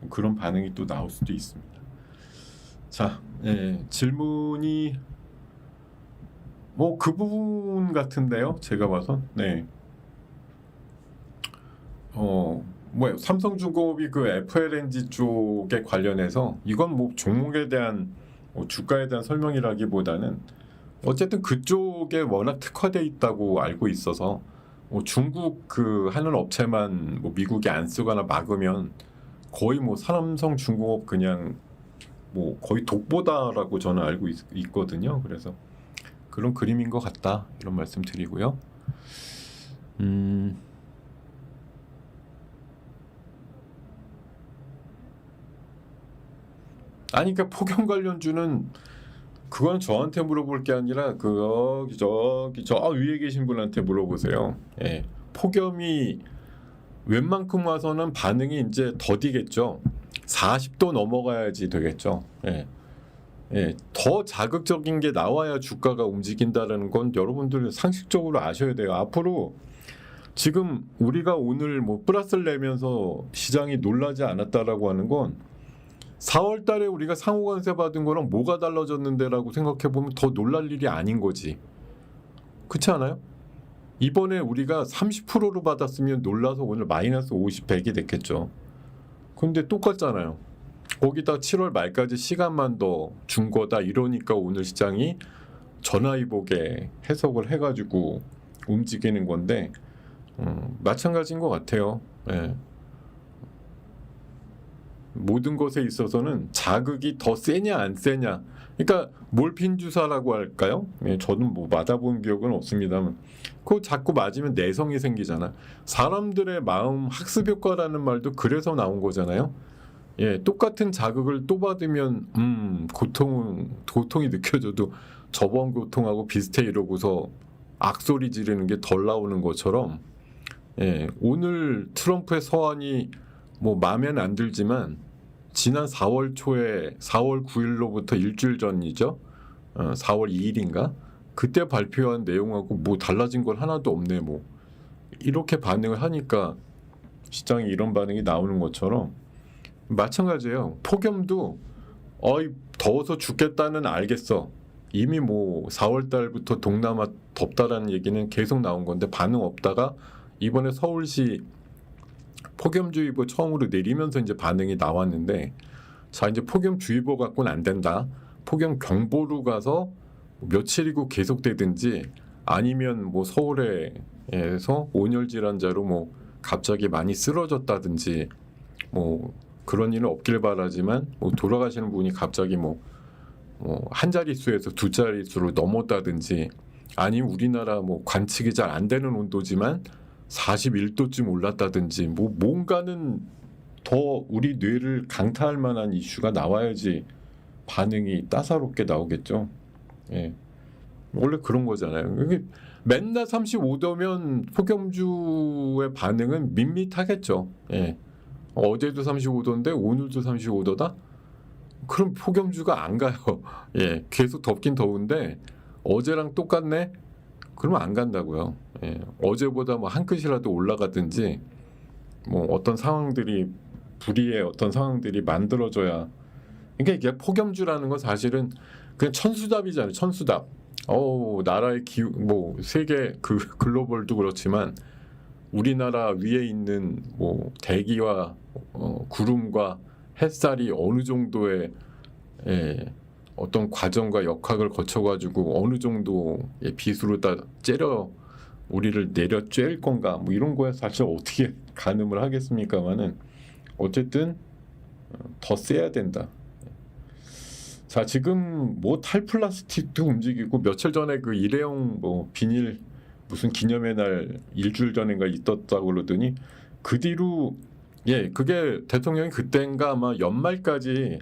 그런 반응이 또 나올 수도 있습니다. 자, 질문이 뭐 그 부분 같은데요. 제가 봐서 뭐 삼성중공업이 그 FLNG 쪽에 관련해서 이건 뭐 종목에 대한 주가에 대한 설명이라기보다는 어쨌든 그쪽에 워낙 특화돼 있다고 알고 있어서 중국 그 하는 업체만 뭐 미국이 안 쓰거나 막으면 거의 뭐 삼성중공업 그냥 뭐 거의 독보다라고 저는 알고 있거든요. 그래서 그런 그림인 것 같다 이런 말씀 드리고요. 아니 그러니까 폭염 관련주는 그건 저한테 물어볼 게 아니라 저 위에 계신 분한테 물어보세요. 폭염이 웬만큼 와서는 반응이 이제 더디겠죠. 40도 넘어가야지 되겠죠. 더 자극적인 게 나와야 주가가 움직인다는 건 여러분들 상식적으로 아셔야 돼요. 앞으로 지금 우리가 오늘 뭐 플러스를 내면서 시장이 놀라지 않았다라고 하는 건 4월 달에 우리가 상호관세 받은 거랑 뭐가 달라졌는데라고 생각해 보면 더 놀랄 일이 아닌 거지. 그렇지 않아요? 이번에 우리가 30%로 받았으면 놀라서 오늘 마이너스 50, 100이 됐겠죠. 근데 똑같잖아요. 거기다 7월 말까지 시간만 더 준 거다 이러니까 오늘 시장이 전화위복에 해석을 해가지고 움직이는 건데 마찬가지인 것 같아요. 모든 것에 있어서는 자극이 더 세냐 안 세냐, 그러니까 몰핀 주사라고 할까요? 저는 뭐 맞아본 기억은 없습니다만 그거 자꾸 맞으면 내성이 생기잖아. 사람들의 마음 학습 효과라는 말도 그래서 나온 거잖아요. 똑같은 자극을 또 받으면 고통이 느껴져도 저번 고통하고 비슷해 이러고서 악소리 지르는 게 덜 나오는 것처럼 오늘 트럼프의 서한이 뭐 마음에는 안 들지만 지난 4월 초에 4월 9일로부터 일주일 전이죠. 4월 2일인가? 그때 발표한 내용하고 뭐 달라진 건 하나도 없네. 뭐 이렇게 반응을 하니까 시장에 이런 반응이 나오는 것처럼 마찬가지예요. 폭염도 더워서 죽겠다는 알겠어. 이미 뭐 4월 달부터 동남아 덥다라는 얘기는 계속 나온 건데 반응 없다가 이번에 서울시 폭염주의보 처음으로 내리면서 이제 반응이 나왔는데, 자 이제 폭염주의보 갖고는 안 된다. 폭염경보로 가서 며칠이고 계속되든지 아니면 뭐 서울에서 온열 질환자로 뭐 갑자기 많이 쓰러졌다든지 뭐 그런 일은 없길 바라지만 뭐 돌아가시는 분이 갑자기 뭐 한 자릿수에서 두 자릿수로 넘었다든지 아니면 우리나라 뭐 관측이 잘 안 되는 온도지만 41도쯤 올랐다든지 뭐 뭔가는 더 우리 뇌를 강타할 만한 이슈가 나와야지 반응이 따사롭게 나오겠죠. 예. 원래 그런 거잖아요. 이게 맨날 35도면 폭염주의 반응은 밋밋하겠죠. 예. 어제도 35도인데 오늘도 35도다? 그럼 폭염주가 안 가요. 예. 계속 덥긴 더운데 어제랑 똑같네? 그러면 안 간다고요. 예. 어제보다 뭐 한 끗이라도 올라가든지 뭐 어떤 상황들이 불의의 어떤 상황들이 만들어져야. 그러니까 이게 폭염주라는 건 사실은 그냥 천수답이잖아요. 천수답. 나라의 기후 뭐 세계 그 글로벌도 그렇지만 우리나라 위에 있는 뭐 대기와 구름과 햇살이 어느 정도의 어떤 과정과 역학을 거쳐가지고 어느 정도의 빛으로 다 째려 우리를 내려 쬐일 건가 뭐 이런 거에 사실 어떻게 가늠을 하겠습니까마는 어쨌든 더 세야 된다. 자 지금 뭐 탈플라스틱도 움직이고 며칠 전에 그 일회용 뭐 비닐 무슨 기념의 날 일주일 전인가 있었다고 그러더니 그 뒤로 그게 대통령이 그때인가 아마 연말까지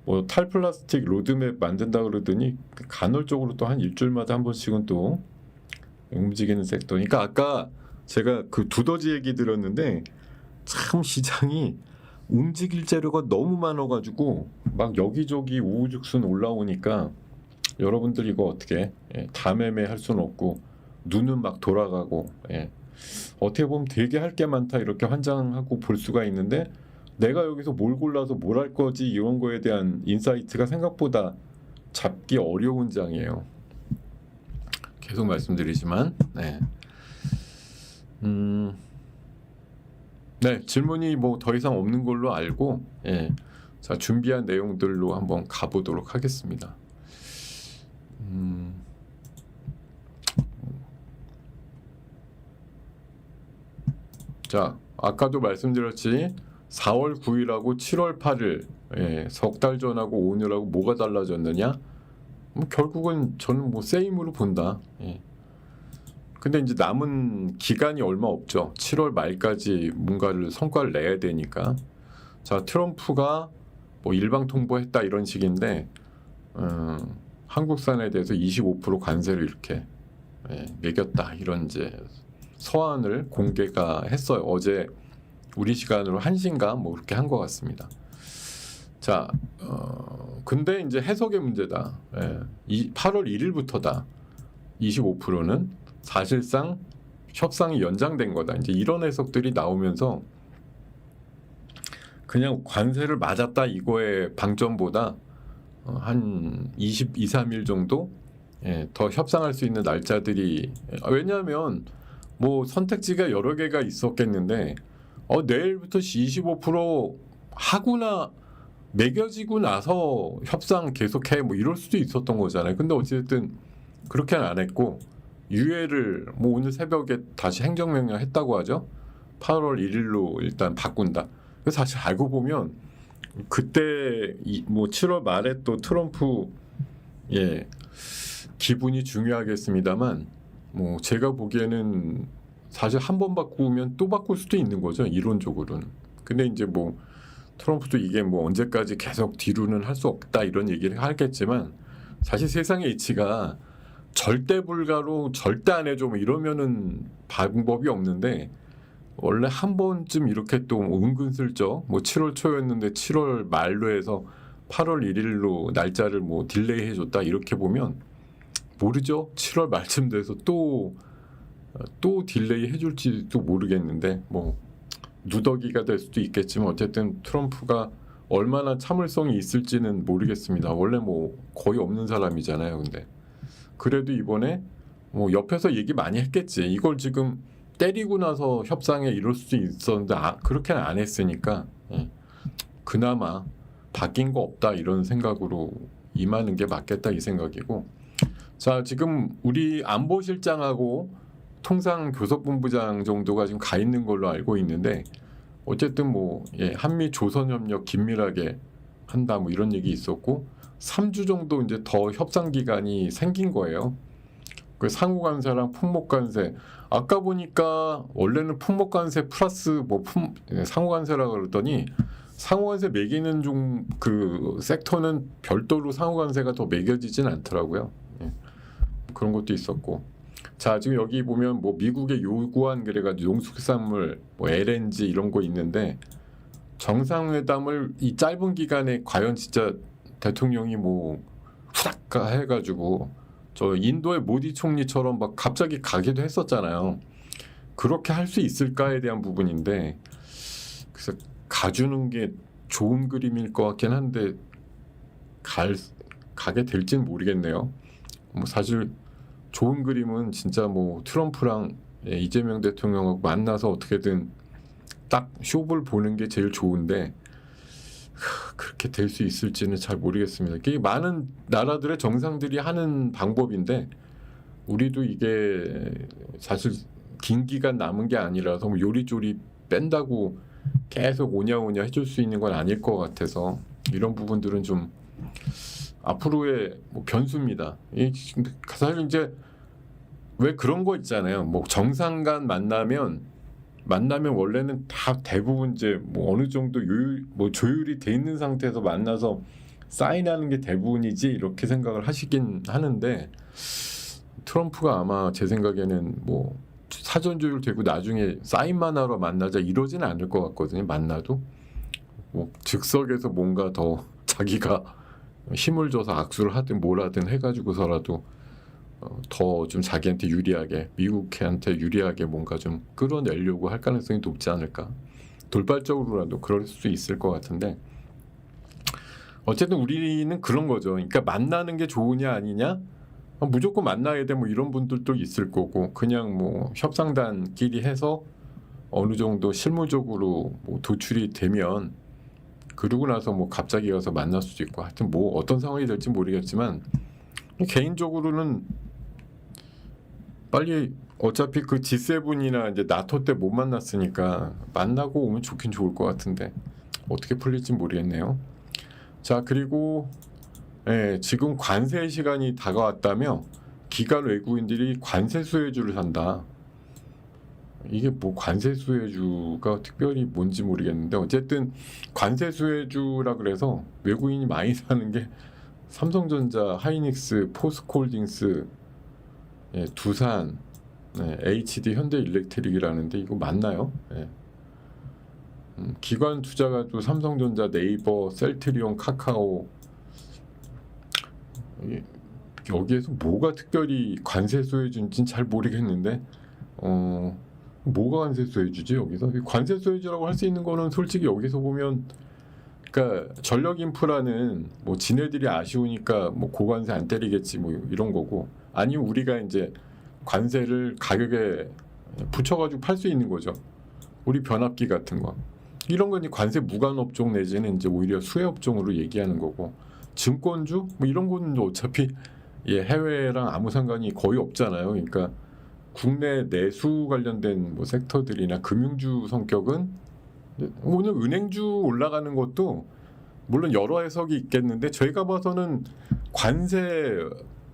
뭐 탈플라스틱 로드맵 만든다 그러더니 간헐적으로 또 한 일주일마다 한 번씩은 또 움직이는 섹터. 그러니까 아까 제가 그 두더지 얘기 들었는데 참 시장이 움직일 재료가 너무 많아가지고 막 여기저기 우후죽순 올라오니까 여러분들 이거 어떻게 다 매매할 수는 없고 눈은 막 돌아가고 어떻게 보면 되게 할 게 많다 이렇게 환장하고 볼 수가 있는데 내가 여기서 뭘 골라서 뭘 할 거지 이런 거에 대한 인사이트가 생각보다 잡기 어려운 장이에요. 계속 말씀드리지만 질문이 뭐 더 이상 없는 걸로 알고 자 준비한 내용들로 한번 가보도록 하겠습니다. 자 아까도 말씀드렸지 4월 9일하고 7월 8일 석 달 전하고 오늘하고 뭐가 달라졌느냐? 뭐 결국은 저는 뭐 세임으로 본다. 근데 이제 남은 기간이 얼마 없죠. 7월 말까지 뭔가를 성과를 내야 되니까. 자 트럼프가 뭐 일방 통보했다 이런 식인데 한국산에 대해서 25% 관세를 이렇게 매겼다 이런 이제 서한을 공개가 했어요. 어제 우리 시간으로 1시인가 뭐 그렇게 한 것 같습니다. 자, 근데 이제 해석의 문제다. 8월 1일부터다. 25%는 사실상 협상이 연장된 거다. 이제 이런 해석들이 나오면서 그냥 관세를 맞았다 이거의 방점보다 한 22, 3일 정도 더 협상할 수 있는 날짜들이 왜냐하면 뭐 선택지가 여러 개가 있었겠는데 내일부터 25% 하구나 매겨지고 나서 협상 계속해 뭐 이럴 수도 있었던 거잖아요. 근데 어쨌든 그렇게는 안 했고 유예를 뭐 오늘 새벽에 다시 행정명령 했다고 하죠. 8월 1일로 일단 바꾼다. 그래서 사실 알고 보면 그때 뭐 7월 말에 또 트럼프 기분이 중요하겠습니다만 뭐 제가 보기에는 사실 한 번 바꾸면 또 바꿀 수도 있는 거죠. 이론적으로는. 근데 이제 뭐 트럼프도 이게 뭐 언제까지 계속 뒤로는 할 수 없다 이런 얘기를 하겠지만 사실 세상의 이치가 절대 불가로 절대 안 해줘 뭐 이러면은 방법이 없는데 원래 한 번쯤 이렇게 또 은근슬쩍 뭐 7월 초였는데 7월 말로 해서 8월 1일로 날짜를 뭐 딜레이 해줬다 이렇게 보면 모르죠. 7월 말쯤 돼서 또 딜레이 해줄지도 모르겠는데 뭐 누더기가 될 수도 있겠지만 어쨌든 트럼프가 얼마나 참을성이 있을지는 모르겠습니다. 원래 뭐 거의 없는 사람이잖아요. 근데 그래도 이번에 뭐 옆에서 얘기 많이 했겠지. 이걸 지금 때리고 나서 협상에 이룰 수 있었는데 그렇게는 안 했으니까 그나마 바뀐 거 없다 이런 생각으로 임하는 게 맞겠다 이 생각이고. 자, 지금 우리 안보실장하고 통상교섭본부장 정도가 지금 가 있는 걸로 알고 있는데 어쨌든 뭐 한미 조선협력 긴밀하게 한다 뭐 이런 얘기 있었고 3주 정도 이제 더 협상 기간이 생긴 거예요. 그 상호관세랑 품목관세 아까 보니까 원래는 품목관세 플러스 뭐 상호관세라 그러더니 상호관세 매기는 좀 그 섹터는 별도로 상호관세가 더 매겨지진 않더라고요. 그런 것도 있었고. 자, 지금 여기 보면 뭐 미국에 요구한 그래가지고 농수산물, 뭐 LNG 이런 거 있는데 정상회담을 이 짧은 기간에 과연 진짜 대통령이 뭐 후닥 해가지고 저 인도의 모디 총리처럼 막 갑자기 가기도 했었잖아요. 그렇게 할 수 있을까에 대한 부분인데 그래서 가주는 게 좋은 그림일 것 같긴 한데 가게 될지는 모르겠네요. 뭐 사실 좋은 그림은 진짜 뭐 트럼프랑 이재명 대통령하고 만나서 어떻게든 딱 쇼를 보는 게 제일 좋은데 그렇게 될 수 있을지는 잘 모르겠습니다. 이게 많은 나라들의 정상들이 하는 방법인데 우리도 이게 사실 긴 기간 남은 게 아니라서 뭐 요리조리 뺀다고 계속 오냐오냐 해줄 수 있는 건 아닐 것 같아서 이런 부분들은 좀 앞으로의 뭐 변수입니다. 사실 이제 왜 그런 거 있잖아요. 뭐 정상 간 만나면 원래는 다 대부분 이제 뭐 어느 정도 조율이 돼 있는 상태에서 만나서 사인하는 게 대부분이지 이렇게 생각을 하시긴 하는데 트럼프가 아마 제 생각에는 뭐 사전 조율되고 나중에 사인만 하러 만나자 이러지는 않을 것 같거든요. 만나도 뭐 즉석에서 뭔가 더 자기가 힘을 줘서 악수를 하든 뭘 하든 해가지고서라도 더 좀 자기한테 유리하게 미국한테 유리하게 뭔가 좀 끌어내려고 할 가능성이 높지 않을까. 돌발적으로라도 그럴 수 있을 것 같은데 어쨌든 우리는 그런 거죠. 그러니까 만나는 게 좋으냐 아니냐 무조건 만나야 돼 뭐 이런 분들도 있을 거고 그냥 뭐 협상단끼리 해서 어느 정도 실무적으로 뭐 도출이 되면 그러고 나서 뭐 갑자기 가서 만날 수도 있고 하여튼 뭐 어떤 상황이 될지 모르겠지만 개인적으로는 빨리 어차피 그 G7이나 이제 나토 때 못 만났으니까 만나고 오면 좋긴 좋을 것 같은데 어떻게 풀릴지 모르겠네요. 자, 그리고 지금 관세 시간이 다가왔다며 기관 외국인들이 관세 수혜주를 산다. 이게 뭐 관세 수혜주가 특별히 뭔지 모르겠는데 어쨌든 관세 수혜주라 그래서 외국인이 많이 사는 게 삼성전자, 하이닉스, 포스코홀딩스, 두산, HD, 현대일렉트릭이라는데 이거 맞나요? 기관 투자가 또 삼성전자, 네이버, 셀트리온, 카카오 여기에서 뭐가 특별히 관세 수혜주인지는 잘 모르겠는데 뭐가 관세 수혜주지 여기서? 관세 수혜주라고 할 수 있는 거는 솔직히 여기서 보면 그러니까 전력 인프라는 뭐 지네들이 아쉬우니까 뭐 고관세 안 때리겠지 뭐 이런 거고 아니면 우리가 이제 관세를 가격에 붙여가지고 팔 수 있는 거죠. 우리 변압기 같은 거 이런 건 관세 무관 업종 내지는 이제 오히려 수혜 업종으로 얘기하는 거고 증권주 뭐 이런 거는 어차피 해외랑 아무 상관이 거의 없잖아요. 그러니까 국내 내수 관련된 뭐 섹터들이나 금융주 성격은 오늘 은행주 올라가는 것도 물론 여러 해석이 있겠는데 저희가 봐서는 관세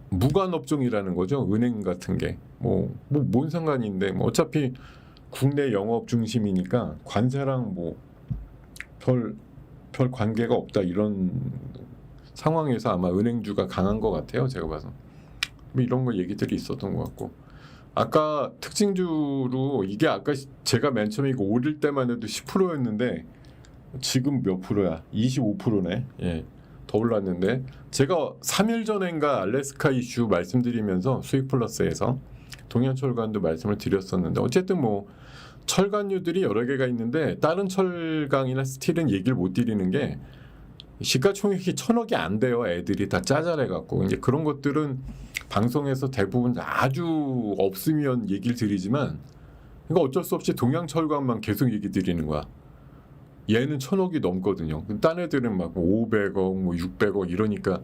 무관 업종이라는 거죠. 은행 같은 게 뭐 뭔 상관인데 뭐 어차피 국내 영업 중심이니까 관세랑 뭐 별 관계가 없다 이런 상황에서 아마 은행주가 강한 것 같아요. 제가 봐서 뭐 이런 거 얘기들이 있었던 것 같고 아까 특징주로 이게 아까 제가 맨 처음에 이거 오를 때만 해도 10%였는데 지금 몇 프로야? 25%네. 더 올랐는데 제가 3일 전인가 알래스카 이슈 말씀드리면서 수익 플러스에서 동양철강도 말씀을 드렸었는데 어쨌든 뭐 철강유들이 여러 개가 있는데 다른 철강이나 스틸은 얘기를 못 드리는 게 시가총액이 1,000억이 안 돼요. 애들이 다 짜잘해갖고 이제 그런 것들은 방송에서 대부분 아주 없으면 얘기를 드리지만 이거 어쩔 수 없이 동양철강만 계속 얘기 드리는 거야. 얘는 1,000억이 넘거든요. 딴 애들은 막 500억, 뭐 600억 이러니까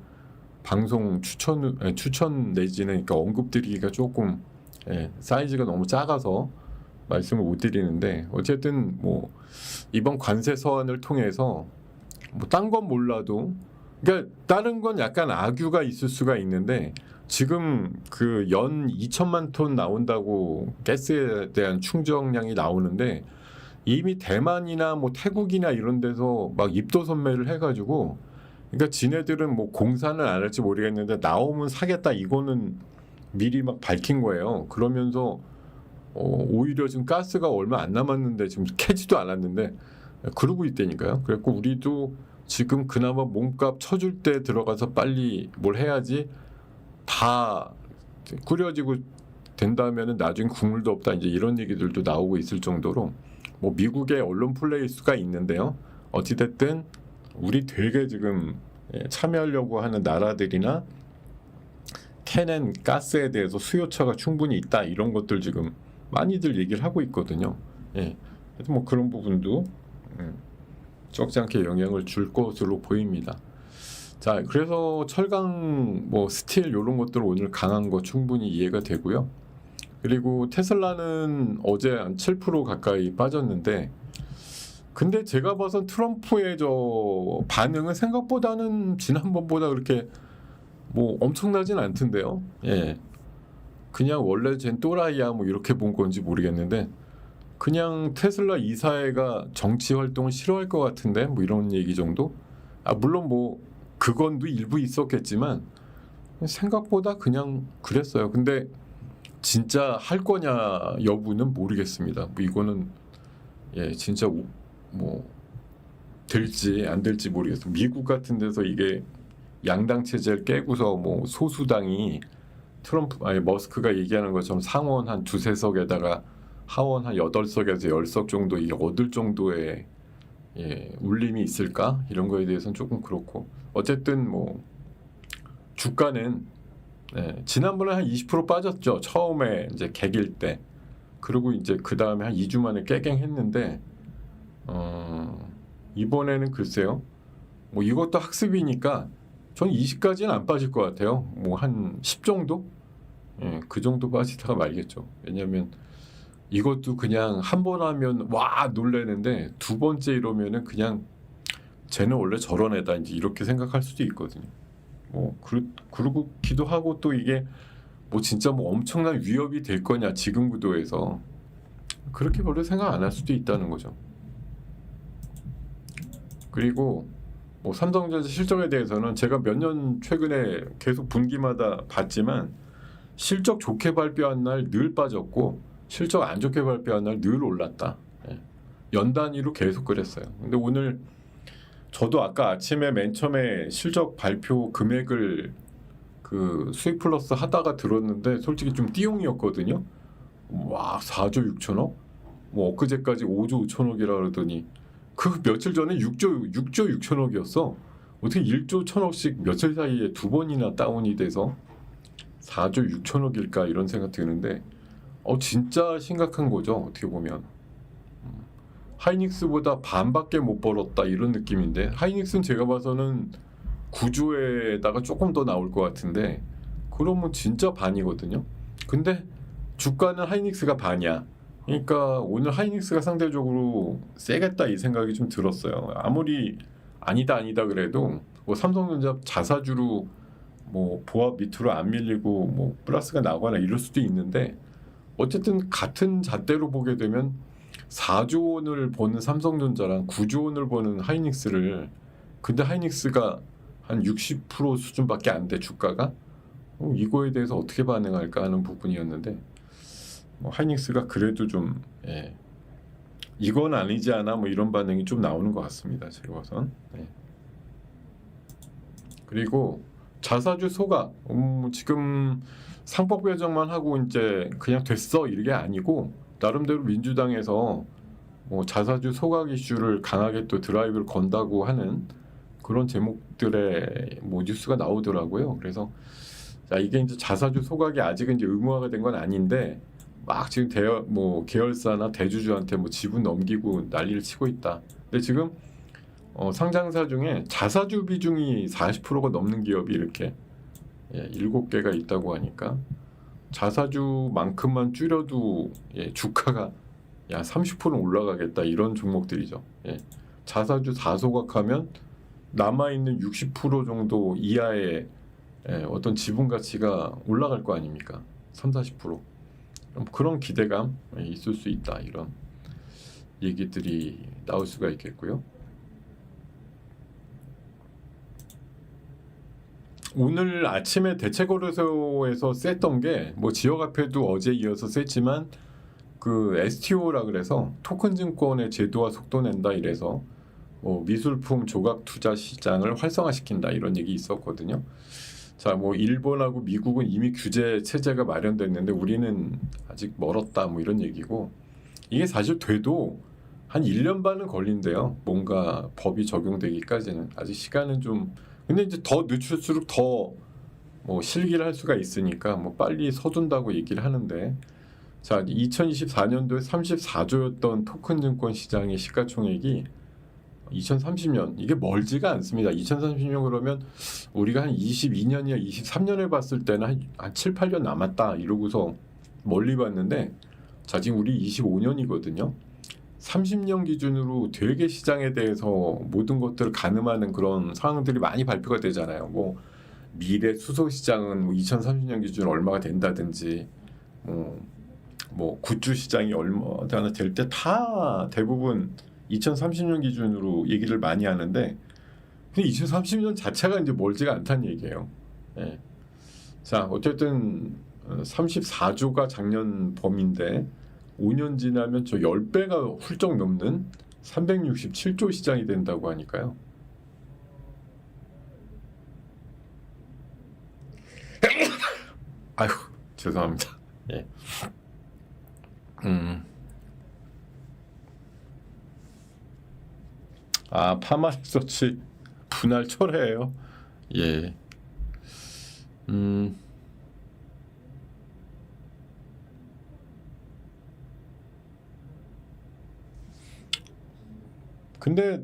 방송 추천 내지는 그러니까 언급 드리기가 조금 사이즈가 너무 작아서 말씀을 못 드리는데 어쨌든 뭐 이번 관세 서한을 통해서 뭐 딴 건 몰라도 그러니까 다른 건 약간 악유가 있을 수가 있는데 지금 그 연 2천만 톤 나온다고 가스에 대한 충전량이 나오는데 이미 대만이나 뭐 태국이나 이런 데서 막 입도선매를 해가지고 그러니까 지네들은 뭐 공사는 안 할지 모르겠는데 나오면 사겠다 이거는 미리 막 밝힌 거예요. 그러면서 오히려 지금 가스가 얼마 안 남았는데 지금 캐지도 않았는데 그러고 있다니까요. 그래갖고 우리도 지금 그나마 몸값 쳐줄 때 들어가서 빨리 뭘 해야지 다 꾸려지고 된다면은 나중에 국물도 없다 이제 이런 얘기들도 나오고 있을 정도로 뭐 미국의 언론 플레이 수가 있는데요. 어찌됐든 우리 되게 지금 참여하려고 하는 나라들이나 캐낸 가스에 대해서 수요처가 충분히 있다 이런 것들 지금 많이들 얘기를 하고 있거든요. 그래서 뭐 그런 부분도 적지 않게 영향을 줄 것으로 보입니다. 자, 그래서 철강, 뭐 스틸 이런 것들 오늘 강한 거 충분히 이해가 되고요. 그리고 테슬라는 어제 한 7% 가까이 빠졌는데, 근데 제가 봐선 트럼프의 저 반응은 생각보다는 지난번보다 그렇게 뭐 엄청나진 않던데요. 그냥 원래 쟨 또라이야 뭐 이렇게 본 건지 모르겠는데 그냥 테슬라 이사회가 정치 활동을 싫어할 것 같은데 뭐 이런 얘기 정도. 물론 뭐 그건도 일부 있었겠지만 생각보다 그냥 그랬어요. 근데 진짜 할 거냐 여부는 모르겠습니다. 뭐 이거는 진짜 뭐 될지 안 될지 모르겠어요. 미국 같은 데서 이게 양당 체제를 깨고서 뭐 소수당이 머스크가 얘기하는 것처럼 상원 한 2~3석에다가 하원 한 8석에서 10석 정도 이게 얻을 정도의 울림이 있을까? 이런 거에 대해서는 조금 그렇고 어쨌든 뭐 주가는 지난번에 한 20% 빠졌죠. 처음에 이제 개길 때. 그리고 이제 그 다음에 한 2주 만에 깨갱했는데 이번에는 글쎄요. 뭐 이것도 학습이니까 전 20까지는 안 빠질 것 같아요. 뭐 한 10 정도? 그 정도 빠지다가 말겠죠. 왜냐면 이것도 그냥 한 번 하면 와 놀래는데 두 번째 이러면은 그냥 쟤는 원래 저런 애다 이제 이렇게 생각할 수도 있거든요. 뭐 그러고 기도하고 또 이게 뭐 진짜 뭐 엄청난 위협이 될 거냐 지금 구도에서 그렇게 별로 생각 안 할 수도 있다는 거죠. 그리고 뭐 삼성전자 실적에 대해서는 제가 몇 년 최근에 계속 분기마다 봤지만 실적 좋게 발표한 날 늘 빠졌고 실적 안 좋게 발표한 날 늘 올랐다. 연 단위로 계속 그랬어요. 근데 오늘 저도 아까 아침에 맨 처음에 실적 발표 금액을 그 수익 플러스 하다가 들었는데 솔직히 좀 띠용이었거든요. 와 4조 6천억? 뭐 엊그제까지 5조 5천억이라 그러더니 그 며칠 전에 6조 6천억이었어. 어떻게 1조 1천억씩 며칠 사이에 두 번이나 다운이 돼서 4조 6천억일까 이런 생각 드는데 진짜 심각한 거죠. 어떻게 보면 하이닉스보다 반밖에 못 벌었다 이런 느낌인데 하이닉스는 제가 봐서는 9조에다가 조금 더 나올 것 같은데 그러면 진짜 반이거든요. 근데 주가는 하이닉스가 반이야. 그러니까 오늘 하이닉스가 상대적으로 세겠다 이 생각이 좀 들었어요. 아무리 아니다 그래도 뭐 삼성전자 자사주로 뭐 보합 밑으로 안 밀리고 뭐 플러스가 나거나 이럴 수도 있는데 어쨌든 같은 잣대로 보게 되면 4조 원을 버는 삼성전자랑 9조 원을 버는 하이닉스를 근데 하이닉스가 한 60% 수준밖에 안 돼 주가가 이거에 대해서 어떻게 반응할까 하는 부분이었는데 뭐 하이닉스가 그래도 좀 이건 아니지 않아 뭐 이런 반응이 좀 나오는 것 같습니다. 제가 봐선. 그리고 자사주 소각 지금 상법 개정만 하고 이제 그냥 됐어 이게 아니고 나름대로 민주당에서 뭐 자사주 소각 이슈를 강하게 또 드라이브를 건다고 하는 그런 제목들의 뭐 뉴스가 나오더라고요. 그래서 자, 이게 이제 자사주 소각이 아직은 이제 의무화가 된 건 아닌데 막 지금 뭐 계열사나 대주주한테 뭐 지분 넘기고 난리를 치고 있다. 근데 지금 상장사 중에 자사주 비중이 40%가 넘는 기업이 이렇게 7개가 있다고 하니까 자사주만큼만 줄여도 주가가 30% 올라가겠다 이런 종목들이죠. 자사주 다 소각하면 남아있는 60% 정도 이하의 어떤 지분 가치가 올라갈 거 아닙니까? 30-40%. 그런 기대감 있을 수 있다. 이런 얘기들이 나올 수가 있겠고요. 오늘 아침에 대체거래소에서 셌던 게 뭐 지역화폐도 어제 이어서 셌지만 그 STO라 그래서 토큰 증권의 제도화 속도 낸다 이래서 미술품 조각 투자 시장을 활성화시킨다 이런 얘기 있었거든요. 자, 뭐 일본하고 미국은 이미 규제 체제가 마련됐는데 우리는 아직 멀었다 뭐 이런 얘기고, 이게 사실 돼도 한 1년 반은 걸린대요. 뭔가 법이 적용되기까지는 아직 시간은 좀, 근데 이제 더 늦출수록 더 뭐 실기를 할 수가 있으니까 뭐 빨리 서둔다고 얘기를 하는데, 자, 2024년도에 34조였던 토큰 증권 시장의 시가총액이 2030년, 이게 멀지가 않습니다. 2030년 그러면 우리가 한 22년이나 23년을 봤을 때는 한 7, 8년 남았다 이러고서 멀리 봤는데, 자, 지금 우리 25년이거든요. 30년 기준으로 되게 시장에 대해서 모든 것들을 가늠하는 그런 상황들이 많이 발표가 되잖아요. 뭐 미래 수소 시장은 뭐 2030년 기준 얼마가 된다든지, 뭐 굿즈 시장이 얼마나 될 때 다 대부분 2030년 기준으로 얘기를 많이 하는데, 2030년 자체가 이제 멀지가 않다는 얘기예요. 자, 어쨌든 34조가 작년 범위인데 5년 지나면 저 10배가 훌쩍 넘는 367조 시장이 된다고 하니까요. 아유, 죄송합니다. 파마 리서치 분할 철회예요. 근데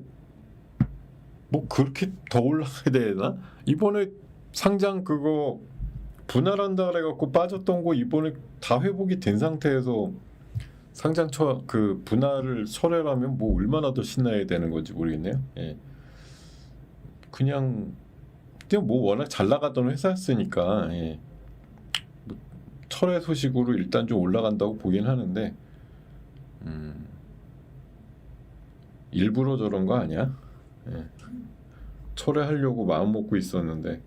뭐 그렇게 더 올라가야 되나? 이번에 상장 그거 분할한다 그래갖고 빠졌던 거 이번에 다 회복이 된 상태에서 상장 그 분할을 철회하면 뭐 얼마나 더 신나야 되는 건지 모르겠네요. 그냥 뭐 워낙 잘 나가던 회사였으니까 뭐 철회 소식으로 일단 좀 올라간다고 보긴 하는데, 일부러 저런 거 아니야? 철회하려고 마음 먹고 있었는데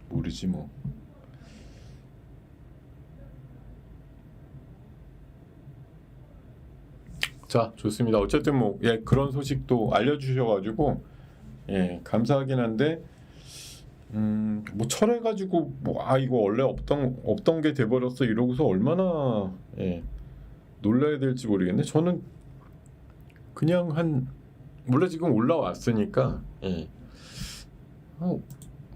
모르지 뭐. 자, 좋습니다. 어쨌든 뭐 그런 소식도 알려주셔가지고 감사하긴 한데, 뭐 철해가지고 뭐 이거 원래 없던 게 돼버렸어 이러고서 얼마나 놀라야 될지 모르겠네. 저는 그냥 원래 지금 올라왔으니까 뭐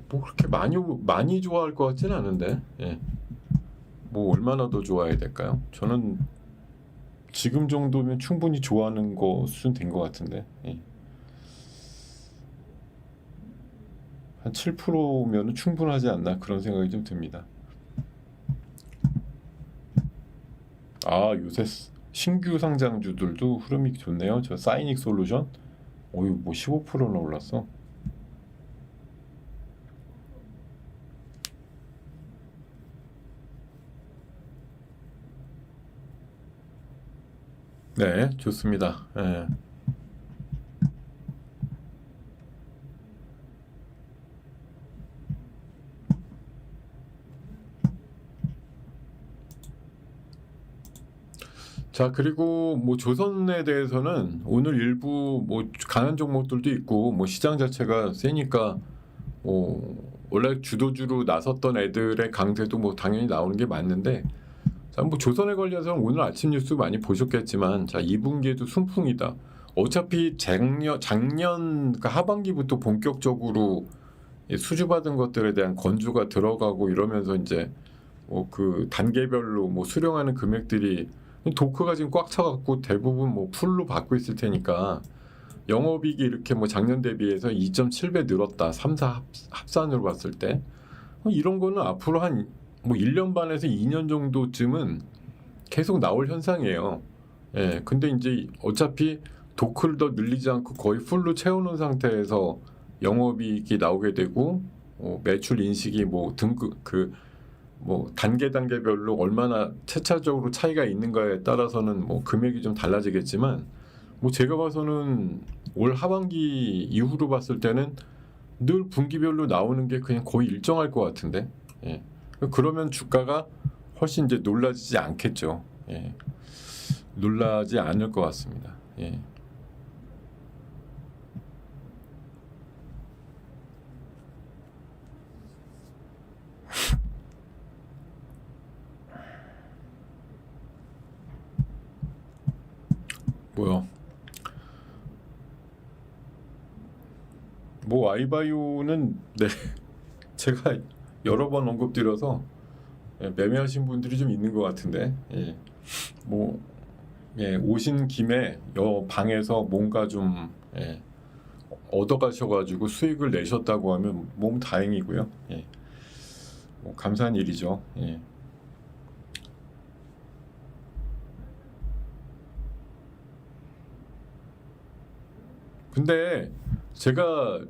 그렇게 많이 좋아할 것 같지는 않은데, 뭐 얼마나 더 좋아해야 될까요? 저는 지금 정도면 충분히 좋아하는 거 수준 된 것 같은데, 한 7%면은 충분하지 않나 그런 생각이 좀 듭니다. 요새 신규 상장주들도 흐름이 좋네요. 저 사이닉 솔루션, 뭐 15%나 올랐어. 네, 좋습니다. 자, 그리고 뭐 조선에 대해서는 오늘 일부 뭐 강한 종목들도 있고, 뭐 시장 자체가 세니까 원래 주도주로 나섰던 애들의 강세도 뭐 당연히 나오는 게 맞는데, 자, 뭐 조선에 관련해서는 오늘 아침 뉴스 많이 보셨겠지만, 자, 2분기에도 순풍이다. 어차피 작년 그 하반기부터 본격적으로 수주받은 것들에 대한 건조가 들어가고 이러면서 이제 뭐 그 단계별로 뭐 수령하는 금액들이 도크가 지금 꽉 차갖고 대부분 뭐 풀로 받고 있을 테니까 영업이익이 이렇게 뭐 작년 대비해서 2.7배 늘었다. 3사 합산으로 봤을 때 이런 거는 앞으로 한 뭐 1년 반에서 2년 정도쯤은 계속 나올 현상이에요. 예, 근데 이제 어차피 도크를 더 늘리지 않고 거의 풀로 채워놓은 상태에서 영업이익이 나오게 되고 매출 인식이 뭐 등급 뭐 단계별로 얼마나 체차적으로 차이가 있는가에 따라서는 뭐 금액이 좀 달라지겠지만 뭐 제가 봐서는 올 하반기 이후로 봤을 때는 늘 분기별로 나오는 게 그냥 거의 일정할 것 같은데 예. 그러면 주가가 훨씬 이제 놀라지지 않겠죠. 예. 놀라지 않을 것 같습니다. 예. 뭐요? 뭐 아이바이오는 네 제가 여러 번 언급드려서 매매하신 분들이 좀 있는 것 같은데 예. 뭐 오신 김에 여 방에서 뭔가 좀 얻어가셔가지고 수익을 내셨다고 하면 몸 다행이고요. 예. 뭐 감사한 일이죠. 예. 근데 제가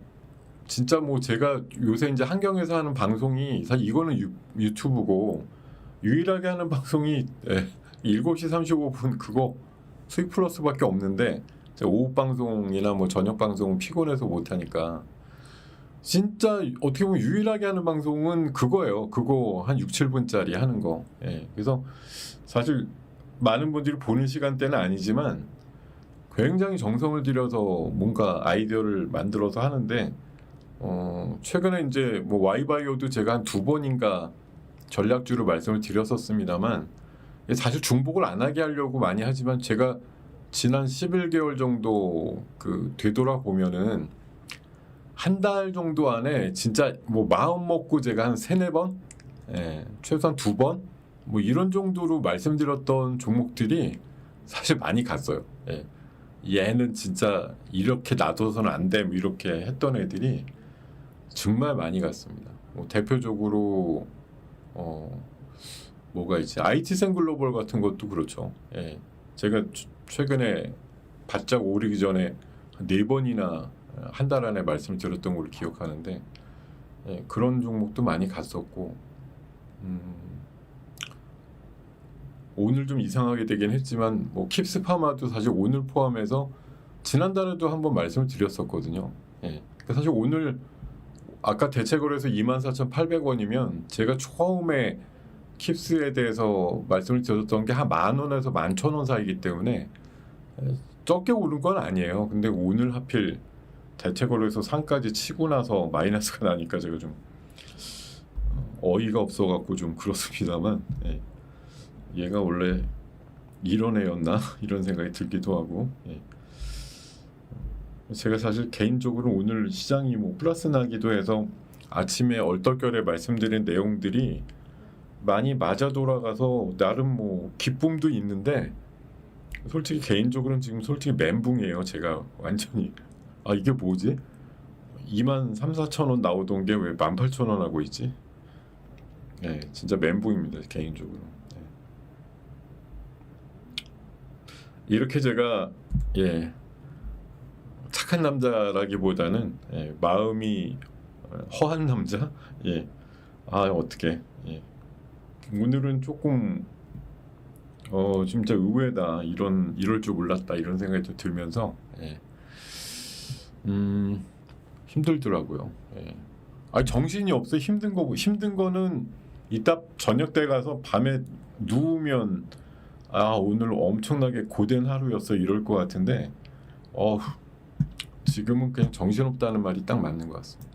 진짜 뭐 제가 요새 이제 한경에서 하는 방송이 사실 이거는 유튜브고 유일하게 하는 방송이 7시 35분 그거 수익 플러스밖에 없는데 제가 오후 방송이나 뭐 저녁 방송은 피곤해서 못 하니까 진짜 어떻게 보면 유일하게 하는 방송은 그거예요. 그거 한 6, 7분짜리 하는 거. 예. 그래서 사실 많은 분들이 보는 시간대는 아니지만 굉장히 정성을 들여서 뭔가 아이디어를 만들어서 하는데 최근에 이제 뭐 와이바이오도 제가 한 2번인가 전략주로 말씀을 드렸었습니다만 사실 중복을 안 하게 하려고 많이 하지만 제가 지난 11개월 정도 그 되돌아 보면은 한 달 정도 안에 진짜 뭐 마음 먹고 제가 한 3-4번 최소한 2번 뭐 이런 정도로 말씀드렸던 종목들이 사실 많이 갔어요. 얘는 진짜 이렇게 놔둬서는 안 돼. 이렇게 했던 애들이 정말 많이 갔습니다. 뭐 대표적으로 뭐가 있지? IT센 글로벌 같은 것도 그렇죠. 제가 최근에 바짝 오르기 전에 4번이나 한 달 안에 말씀드렸던 걸로 기억하는데 그런 종목도 많이 갔었고 오늘 좀 이상하게 되긴 했지만 뭐 킵스파마도 사실 오늘 포함해서 지난달에도 한번 말씀을 드렸었거든요. 사실 오늘 아까 대체거래에서 24,800원이면 제가 처음에 킵스에 대해서 말씀을 드렸던 게 한 10,000원에서 11,000원 사이기 때문에 적게 오른 건 아니에요. 근데 오늘 하필 대체거래에서 상까지 치고 나서 마이너스가 나니까 제가 좀 어이가 없어갖고 좀 그렇습니다만 얘가 원래 이런 애였나 이런 생각이 들기도 하고 제가 사실 개인적으로 오늘 시장이 뭐 플러스 나기도 해서 아침에 얼떨결에 말씀드린 내용들이 많이 맞아 돌아가서 나름 뭐 기쁨도 있는데 솔직히 개인적으로는 지금 솔직히 멘붕이에요. 제가 완전히 이게 뭐지? 23,000-24,000원 나오던 게 왜 18,000원 하고 있지? 진짜 멘붕입니다. 개인적으로. 이렇게 제가 착한 남자라기보다는 마음이 허한 남자? 어떻게 오늘은 조금 진짜 의외다. 이럴 줄 몰랐다. 이런 생각이 좀 들면서 힘들더라고요. 정신이 없어. 힘든 거는 이따 저녁 때 가서 밤에 누우면 오늘 엄청나게 고된 하루였어 이럴 것 같은데 지금은 그냥 정신없다는 말이 딱 맞는 것 같습니다.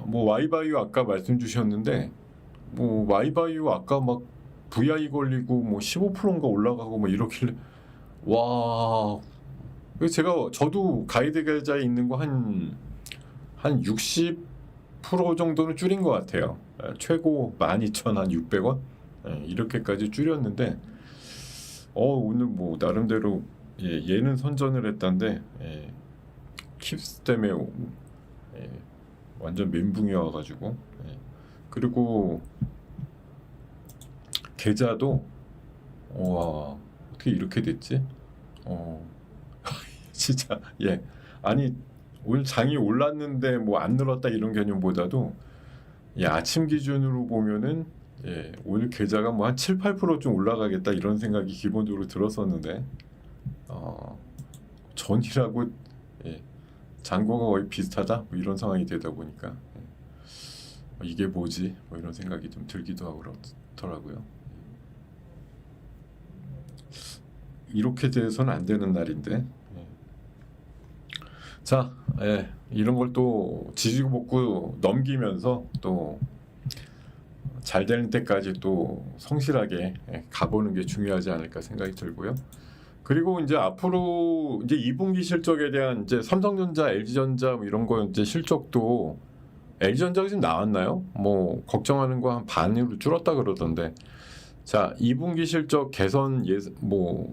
뭐 와이바이오 아까 말씀 주셨는데 뭐 와이바이오 아까 막 VI 걸리고 뭐 15%인가 올라가고 뭐 이러길래 와, 저도 가이드 계좌에 있는 거 한 60% 정도는 줄인 것 같아요. 최고 12,600원 이렇게까지 줄였는데 오늘 뭐 나름대로 얘는 선전을 했던데 킵스 때문에 완전 멘붕이 와가지고 그리고 계좌도 와 어떻게 이렇게 됐지? 진짜 아니 오늘 장이 올랐는데 뭐 안 늘었다 이런 개념보다도 아침 기준으로 보면은 오늘 계좌가 뭐 한 7, 8%좀 올라가겠다 이런 생각이 기본적으로 들었었는데 전이라고 잔고가 거의 비슷하다 뭐 이런 상황이 되다 보니까 이게 뭐지 뭐 이런 생각이 좀 들기도 하고 그렇더라고요. 이렇게 돼서는 안 되는 날인데 자 이런 걸 또 지지고 볶고 넘기면서 또 잘 되는 때까지 또 성실하게 가보는 게 중요하지 않을까 생각이 들고요. 그리고 이제 앞으로 이제 2분기 실적에 대한 이제 삼성전자, LG전자 뭐 이런 거 이제 실적도 LG전자가 지금 나왔나요? 뭐 걱정하는 거 한 반으로 줄었다 그러던데. 자, 2분기 실적 개선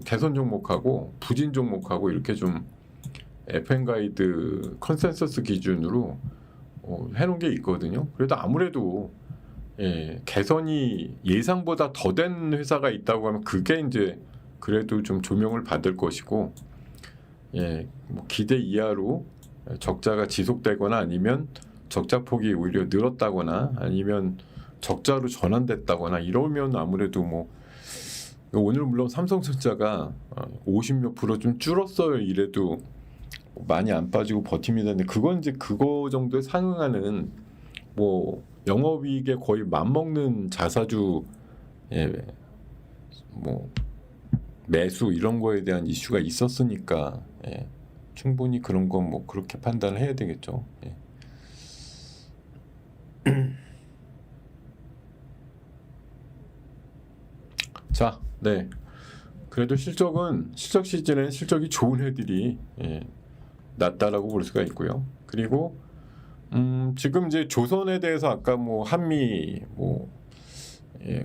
개선 종목하고 부진 종목하고 이렇게 좀 FM 가이드 컨센서스 기준으로 해놓은 게 있거든요. 그래도 아무래도 개선이 예상보다 더 된 회사가 있다고 하면 그게 이제 그래도 좀 조명을 받을 것이고, 뭐 기대 이하로 적자가 지속되거나 아니면 적자 폭이 오히려 늘었다거나 아니면 적자로 전환됐다거나 이러면 아무래도 뭐 오늘 물론 삼성전자가 50몇 프로 좀 줄었어요. 이래도 많이 안 빠지고 버팁니다. 근데 그건 이제 그거 정도에 상응하는 뭐 영업이익에 거의 맞먹는 자사주 뭐 매수 이런 거에 대한 이슈가 있었으니까 충분히 그런 건 뭐 그렇게 판단을 해야 되겠죠. 자, 그래도 실적 시즌엔 실적이 좋은 애들이 낮다라고 볼 수가 있고요. 그리고 지금 이제 조선에 대해서 아까 뭐 한미 뭐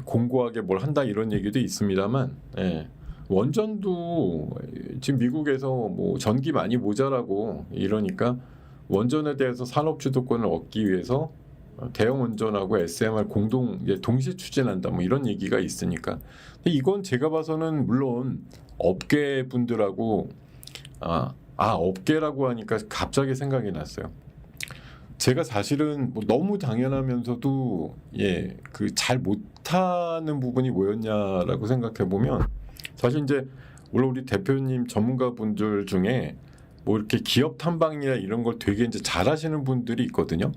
공고하게 뭘 한다 이런 얘기도 있습니다만 원전도 지금 미국에서 뭐 전기 많이 모자라고 이러니까 원전에 대해서 산업 주도권을 얻기 위해서 대형 원전하고 SMR 동시에 추진한다 뭐 이런 얘기가 있으니까. 근데 이건 제가 봐서는 물론 업계 분들하고 업계라고 하니까 갑자기 생각이 났어요. 제가 사실은 뭐 너무 당연하면서도 그 잘 못하는 부분이 뭐였냐라고 생각해 보면 사실 이제 물론 우리 대표님 전문가분들 중에 뭐 이렇게 기업 탐방이나 이런 걸 되게 이제 잘하시는 분들이 있거든요.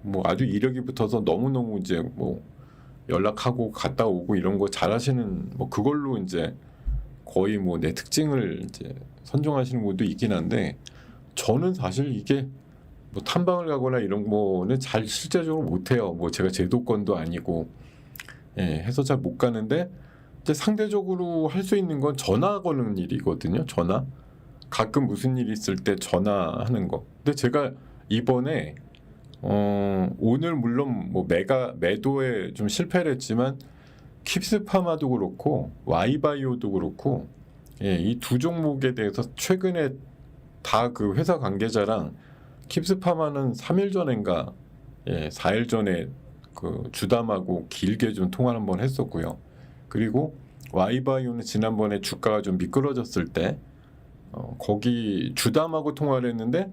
뭐 아주 이력이 붙어서 너무너무 이제 뭐 연락하고 갔다 오고 이런 거 잘하시는 뭐 그걸로 이제 거의 뭐 내 특징을 이제 선정하시는 분도 있긴 한데 저는 사실 이게 뭐 탐방을 가거나 이런 거는 잘 실제적으로 못해요. 뭐 제가 제도권도 아니고 해서 잘 못 가는데 이제 상대적으로 할 수 있는 건 전화 거는 일이거든요. 전화 가끔 무슨 일이 있을 때 전화하는 거. 근데 제가 이번에 오늘 물론 뭐 매도에 좀 실패를 했지만 킵스파마도 그렇고 와이바이오도 그렇고 이 두 종목에 대해서 최근에 다 그 회사 관계자랑 킵스파마는 3일 전인가 4일 전에 그 주담하고 길게 좀 통화를 한번 했었고요. 그리고 와이바이오는 지난번에 주가가 좀 미끄러졌을 때 거기 주담하고 통화를 했는데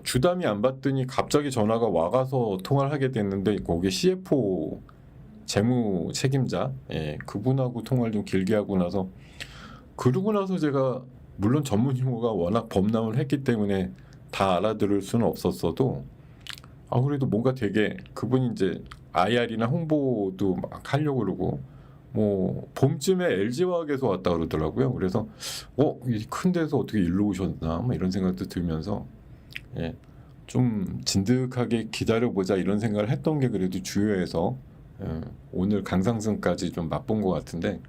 주담이 안 받더니 갑자기 전화가 와가서 통화를 하게 됐는데 거기 CFO 재무 책임자 그분하고 통화를 좀 길게 하고 나서 그러고 나서 제가 물론 전문 용어가 워낙 범람을 했기 때문에 다 알아들을 수는 없었어도 그래도 뭔가 되게 그분이 이제 IR이나 홍보도 막 하려고 그러고 뭐 봄쯤에 LG화학에서 왔다 그러더라고요. 그래서 이 큰 데서 어떻게 일로 오셨나 뭐 이런 생각도 들면서 좀 진득하게 기다려보자 이런 생각을 했던 게 그래도 주요해서 오늘 강상승까지 좀 맛본 것 같은데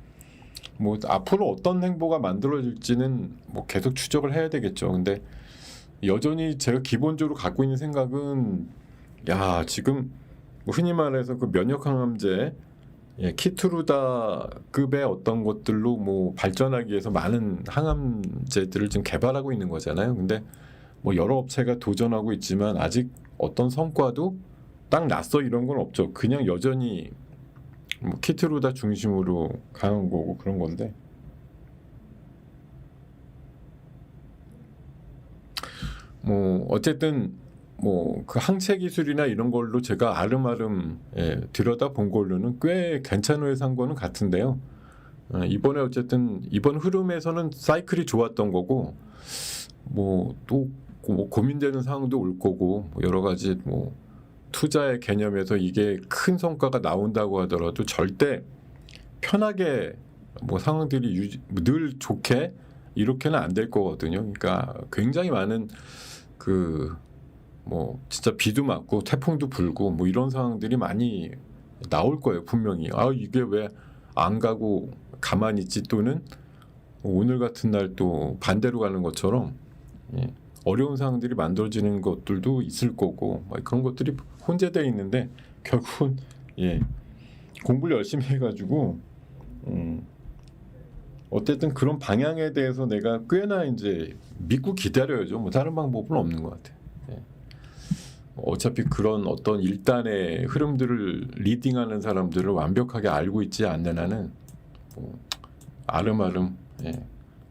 뭐 앞으로 어떤 행보가 만들어질지는 뭐 계속 추적을 해야 되겠죠. 근데 여전히 제가 기본적으로 갖고 있는 생각은 야 지금 뭐 흔히 말해서 그 면역 항암제 키트루다급의 어떤 것들로 뭐 발전하기 위해서 많은 항암제들을 지금 개발하고 있는 거잖아요. 근데 뭐 여러 업체가 도전하고 있지만 아직 어떤 성과도 딱 났어 이런 건 없죠. 그냥 여전히 뭐 키트루다 중심으로 가는 거고 그런 건데 뭐 어쨌든 뭐 그 항체 기술이나 이런 걸로 제가 아름아름 들여다본 걸로는 꽤 괜찮은 회사인 거는 같은데요. 이번에 어쨌든 이번 흐름에서는 사이클이 좋았던 거고 뭐 또 뭐 고민되는 상황도 올 거고 뭐 여러 가지 뭐 투자의 개념에서 이게 큰 성과가 나온다고 하더라도 절대 편하게 뭐 상황들이 늘 좋게 이렇게는 안 될 거거든요. 그러니까 굉장히 많은 그 뭐 진짜 비도 맞고 태풍도 불고 뭐 이런 상황들이 많이 나올 거예요 분명히. 아 이게 왜 안 가고 가만히 있지 또는 오늘 같은 날 또 반대로 가는 것처럼 어려운 상황들이 만들어지는 것들도 있을 거고 그런 것들이 혼재되어 있는데 결국은 공부를 열심히 해가지고 어쨌든 그런 방향에 대해서 내가 꽤나 이제 믿고 기다려야죠. 뭐 다른 방법은 없는 것 같아요. 어차피 그런 어떤 일단의 흐름들을 리딩하는 사람들을 완벽하게 알고 있지 않는 한은 뭐 아름아름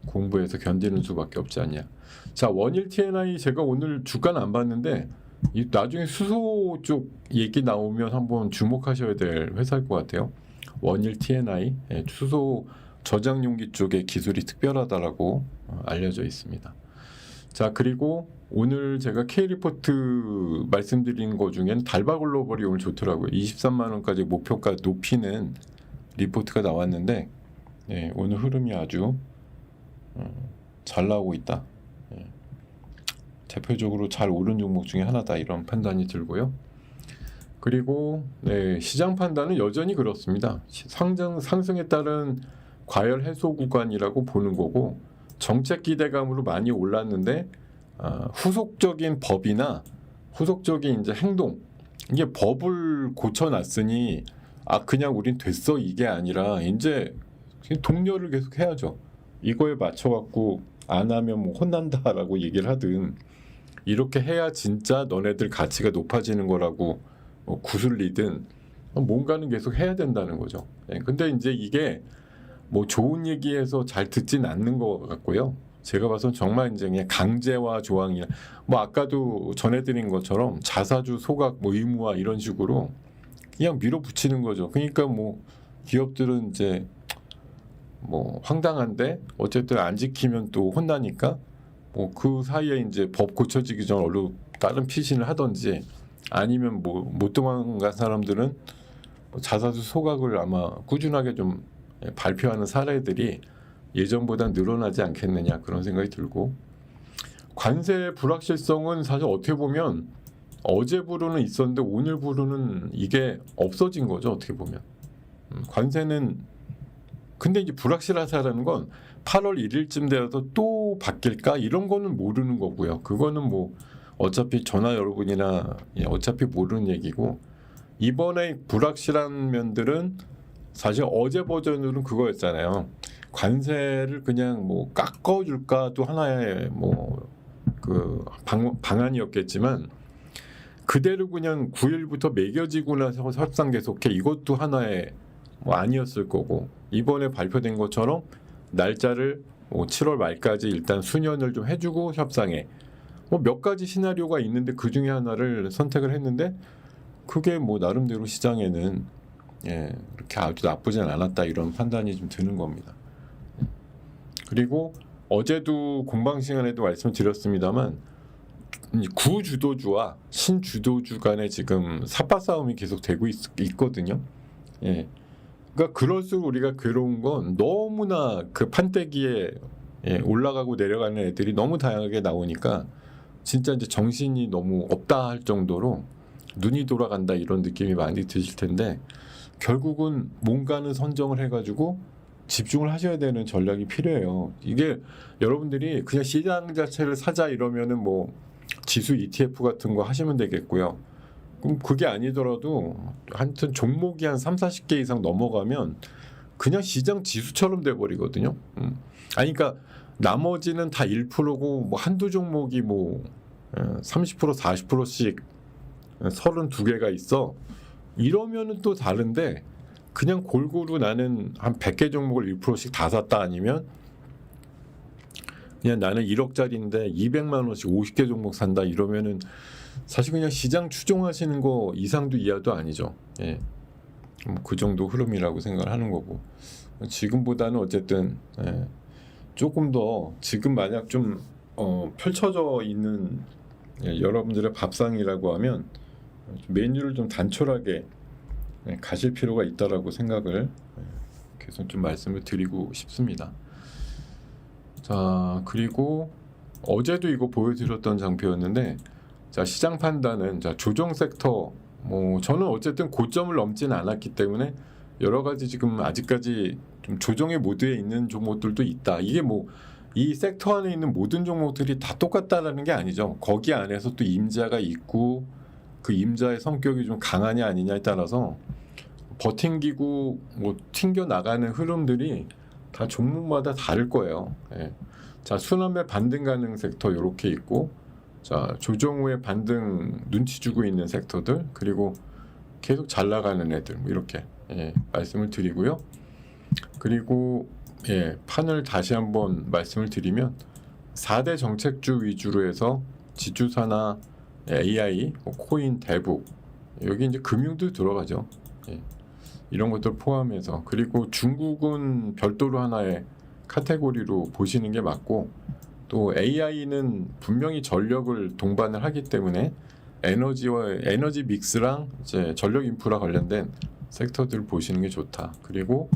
공부해서 견디는 수밖에 없지 않냐. 자 원일 TNI 제가 오늘 주간 안 봤는데 나중에 수소 쪽 얘기 나오면 한번 주목하셔야 될 회사일 것 같아요. 원일 TNI 수소 저장용기 쪽의 기술이 특별하다라고 알려져 있습니다. 자 그리고 오늘 제가 K리포트 말씀드린 거 중엔 달바글로벌이 오늘 좋더라고요. 23만 원까지 목표가 높이는 리포트가 나왔는데 오늘 흐름이 아주 잘 나오고 있다. 대표적으로 잘 오른 종목 중에 하나다 이런 판단이 들고요. 그리고 시장 판단은 여전히 그렇습니다. 상승에 따른 과열 해소 구간이라고 보는 거고 정책 기대감으로 많이 올랐는데 후속적인 법이나 후속적인 이제 행동 이게 법을 고쳐놨으니 그냥 우린 됐어 이게 아니라 이제 독려를 계속 해야죠. 이거에 맞춰갖고 안 하면 뭐 혼난다라고 얘기를 하든 이렇게 해야 진짜 너네들 가치가 높아지는 거라고 구슬리든 뭔가는 계속 해야 된다는 거죠. 근데 이제 이게 뭐 좋은 얘기해서 잘 듣진 않는 것 같고요. 제가 봐선 정말 이제 그냥 강제와 조항이나 뭐 아까도 전해드린 것처럼 자사주 소각 뭐 의무화 이런 식으로 그냥 밀어붙이는 거죠. 그러니까 뭐 기업들은 이제 뭐 황당한데 어쨌든 안 지키면 또 혼나니까 뭐 그 사이에 이제 법 고쳐지기 전 얼른 다른 피신을 하든지 아니면 뭐 못 도망간 사람들은 자사주 소각을 아마 꾸준하게 좀 발표하는 사례들이 예전보다 늘어나지 않겠느냐 그런 생각이 들고 관세 불확실성은 사실 어떻게 보면 어제부로는 있었는데 오늘부로는 이게 없어진 거죠. 어떻게 보면 관세는 근데 이제 불확실하다는 건 8월 1일쯤 되어서 또 바뀔까 이런 거는 모르는 거고요. 그거는 뭐 어차피 전화 여러분이나 어차피 모르는 얘기고 이번에 불확실한 면들은 사실 어제 버전으로는 그거였잖아요. 관세를 그냥 뭐 깎아줄까도 하나의 뭐 그 방안이었겠지만 그대로 그냥 9일부터 매겨지고 나서 협상 계속해 이것도 하나의 뭐 아니었을 거고 이번에 발표된 것처럼 날짜를 뭐 7월 말까지 일단 수년을 좀 해주고 협상해 뭐 몇 가지 시나리오가 있는데 그 중에 하나를 선택을 했는데 그게 뭐 나름대로 시장에는 그렇게 아주 나쁘진 않았다 이런 판단이 좀 드는 겁니다. 그리고 어제도 공방 시간에도 말씀드렸습니다만 구주도주와 신주도주 간에 지금 삿바 싸움이 계속 되고 있거든요. 그러니까 그럴수록 우리가 괴로운 건 너무나 그 판때기에 올라가고 내려가는 애들이 너무 다양하게 나오니까 진짜 이제 정신이 너무 없다 할 정도로 눈이 돌아간다 이런 느낌이 많이 드실 텐데 결국은 뭔가는 선정을 해가지고 집중을 하셔야 되는 전략이 필요해요. 이게 여러분들이 그냥 시장 자체를 사자 이러면은 뭐 지수 ETF 같은 거 하시면 되겠고요. 그럼 그게 아니더라도 하여튼 종목이 한 3, 40개 이상 넘어가면 그냥 시장 지수처럼 돼버리거든요. 아니 그러니까 나머지는 다 1%고 뭐 한두 종목이 뭐 30% 40%씩 32개가 있어. 이러면은 또 다른데 그냥 골고루 나는 한 100개 종목을 1%씩 다 샀다 아니면 그냥 나는 1억짜리인데 200만 원씩 50개 종목 산다 이러면은 사실 그냥 시장 추종하시는 거 이상도 이하도 아니죠. 예. 그 정도 흐름이라고 생각을 하는 거고 지금보다는 어쨌든 조금 더 지금 만약 좀 펼쳐져 있는 여러분들의 밥상이라고 하면 메뉴를 좀 단촐하게 가실 필요가 있다라고 생각을 계속 좀 말씀을 드리고 싶습니다. 자 그리고 어제도 이거 보여드렸던 장표였는데 자 시장 판단은 자 조정 섹터 뭐 저는 어쨌든 고점을 넘지는 않았기 때문에 여러 가지 지금 아직까지 좀 조정의 모드에 있는 종목들도 있다. 이게 뭐 이 섹터 안에 있는 모든 종목들이 다 똑같다라는 게 아니죠. 거기 안에서 또 임자가 있고 그 임자의 성격이 좀 강하냐 아니냐에 따라서 버팅기고 뭐 튕겨 나가는 흐름들이 다 종목마다 다를 거예요. 예. 자 순환매 반등 가능 섹터 이렇게 있고 자 조정 후에 반등 눈치 주고 있는 섹터들 그리고 계속 잘 나가는 애들 뭐 이렇게 말씀을 드리고요. 그리고 판을 다시 한번 말씀을 드리면 4대 정책주 위주로 해서 지주사나 AI, 뭐 코인, 대북 여기 이제 금융도 들어가죠. 이런 것들 포함해서 그리고 중국은 별도로 하나의 카테고리로 보시는 게 맞고 또 AI는 분명히 전력을 동반을 하기 때문에 에너지 믹스랑 이제 전력 인프라 관련된 섹터들을 보시는 게 좋다. 그리고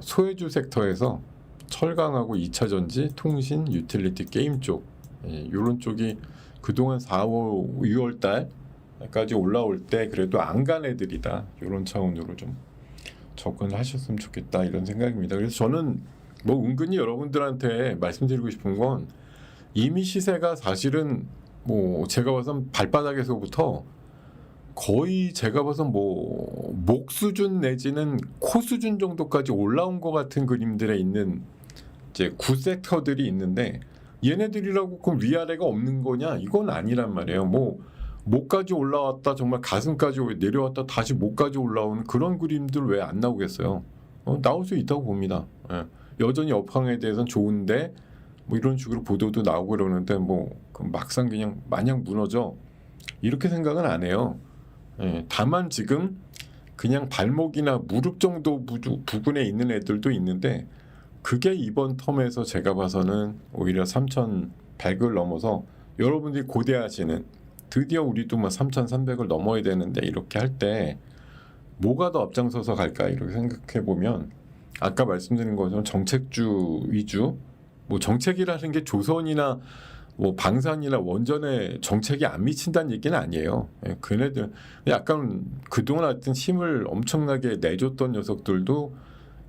소외주 섹터에서 철강하고 2차 전지, 통신, 유틸리티, 게임 쪽 이런 쪽이 그동안 4, 5, 6월 달까지 올라올 때 그래도 안 간 애들이다. 이런 차원으로 좀 접근을 하셨으면 좋겠다 이런 생각입니다. 그래서 저는 뭐 은근히 여러분들한테 말씀드리고 싶은 건 이미 시세가 사실은 뭐 제가 봐선 발바닥에서부터 거의 제가 봐선 뭐 목 수준 내지는 코 수준 정도까지 올라온 것 같은 그림들에 있는 이제 구섹터들이 있는데 얘네들이라고 그럼 위아래가 없는 거냐? 이건 아니란 말이에요. 뭐 목까지 올라왔다 정말 가슴까지 내려왔다 다시 목까지 올라오는 그런 그림들 왜 안 나오겠어요? 나올 수 있다고 봅니다. 여전히 업황에 대해서는 좋은데 뭐 이런 식으로 보도도 나오고 그러는데 뭐 막상 그냥 마냥 무너져 이렇게 생각은 안 해요. 다만 지금 그냥 발목이나 무릎 정도 부근에 있는 애들도 있는데 그게 이번 텀에서 제가 봐서는 오히려 3,100을 넘어서 여러분들이 고대하시는 드디어 우리도 뭐 3,300을 넘어야 되는데 이렇게 할 때 뭐가 더 앞장서서 갈까 이렇게 생각해 보면 아까 말씀드린 것처럼 정책주 위주 뭐 정책이라는 게 조선이나 뭐 방산이나 원전에 정책이 안 미친다는 얘기는 아니에요. 그네들 약간 그동안 하여튼 힘을 엄청나게 내줬던 녀석들도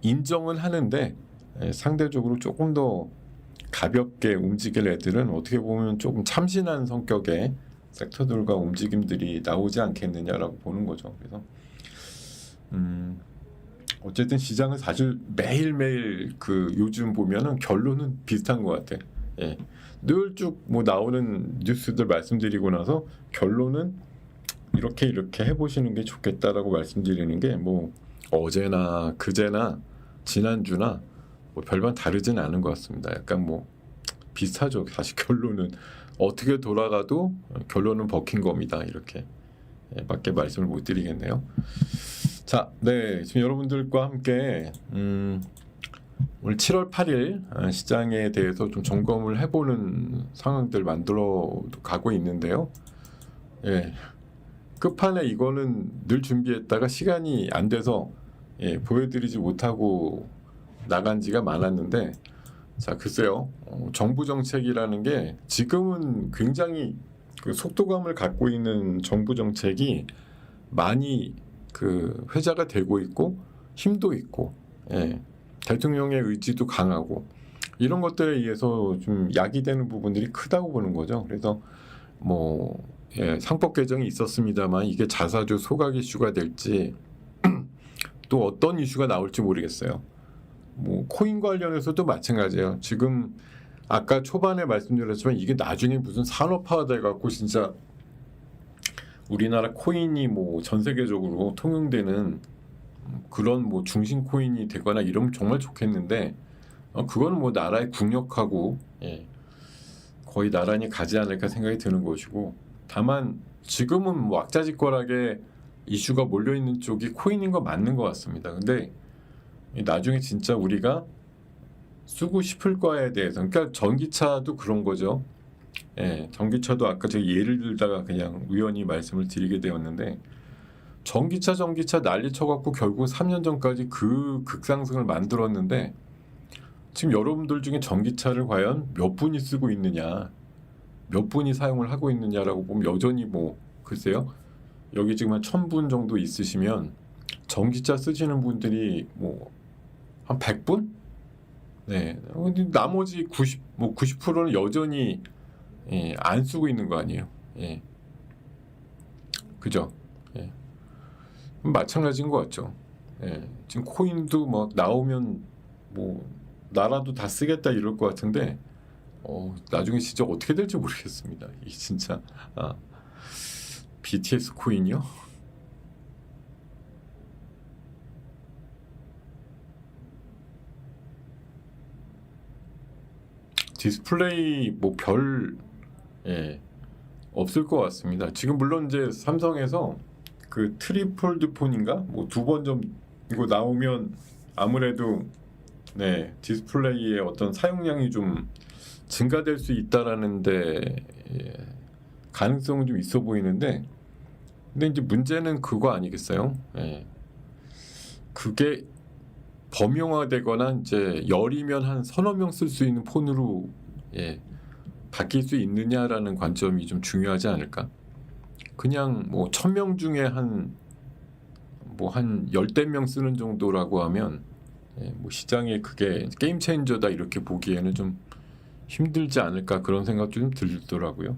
인정은 하는데 상대적으로 조금 더 가볍게 움직일 애들은 어떻게 보면 조금 참신한 성격의 섹터들과 움직임들이 나오지 않겠느냐라고 보는 거죠. 그래서 어쨌든 시장은 사실 매일매일 그 요즘 보면은 결론은 비슷한 것 같아. 늘 쭉 뭐 나오는 뉴스들 말씀드리고 나서 결론은 이렇게 해보시는 게 좋겠다라고 말씀드리는 게 뭐 어제나 그제나 지난주나 뭐 별반 다르진 않은 것 같습니다. 약간 뭐 비슷하죠. 사실 결론은 어떻게 돌아가도 결론은 버킹검이다 이렇게 밖에 말씀을 못 드리겠네요. 자, 지금 여러분들과 함께 오늘 7월 8일 시장에 대해서 좀 점검을 해보는 상황들 만들어 가고 있는데요. 끝판에 이거는 늘 준비했다가 시간이 안 돼서 보여드리지 못하고 나간 지가 많았는데 자 글쎄요 정부 정책이라는 게 지금은 굉장히 그 속도감을 갖고 있는 정부 정책이 많이 그 회자가 되고 있고 힘도 있고 예, 대통령의 의지도 강하고 이런 것들에 의해서 좀 야기되는 부분들이 크다고 보는 거죠. 그래서 뭐 상법 개정이 있었습니다만 이게 자사주 소각 이슈가 될지 또 어떤 이슈가 나올지 모르겠어요. 뭐 코인 관련해서도 마찬가지예요. 지금 아까 초반에 말씀드렸지만 이게 나중에 무슨 산업화가 돼갖고 진짜 우리나라 코인이 뭐 전 세계적으로 통용되는 그런 뭐 중심 코인이 되거나 이러면 정말 좋겠는데 그거는 뭐 나라의 국력하고 거의 나란히 가지 않을까 생각이 드는 것이고, 다만 지금은 뭐 왁자지껄하게 이슈가 몰려있는 쪽이 코인인 거 맞는 것 같습니다. 근데 나중에 진짜 우리가 쓰고 싶을 거에 대해서, 그러니까 전기차도 그런 거죠. 전기차도 아까 제가 예를 들다가 그냥 우연히 말씀을 드리게 되었는데, 전기차 난리 쳐갖고 결국 3년 전까지 그 극상승을 만들었는데 지금 여러분들 중에 전기차를 과연 몇 분이 쓰고 있느냐, 몇 분이 사용을 하고 있느냐라고 보면 여전히 뭐 글쎄요, 여기 지금 한 1000분 정도 있으시면 전기차 쓰시는 분들이 뭐 한 100분? 네. 근데 나머지 90%는 여전히 안 쓰고 있는 거 아니에요. 그죠? 마찬가지인 것 같죠. 지금 코인도 뭐 나오면 뭐 나라도 다 쓰겠다 이럴 것 같은데 나중에 진짜 어떻게 될지 모르겠습니다. 이 진짜 BTS 코인이요? 디스플레이 뭐 별 없을 것 같습니다. 지금 물론 이제 삼성에서 그 트리폴드 폰인가 뭐 2번 좀 이거 나오면 아무래도 디스플레이의 어떤 사용량이 좀 증가될 수 있다라는데 가능성은 좀 있어 보이는데, 근데 이제 문제는 그거 아니겠어요? 그게 범용화되거나 이제 열이면 한 서너 명 쓸 수 있는 폰으로 바뀔 수 있느냐라는 관점이 좀 중요하지 않을까? 그냥 뭐 1000명 중에 한 10대 명 쓰는 정도라고 하면 뭐 시장에 그게 게임 체인저다 이렇게 보기에는 좀 힘들지 않을까, 그런 생각도 좀 들더라고요.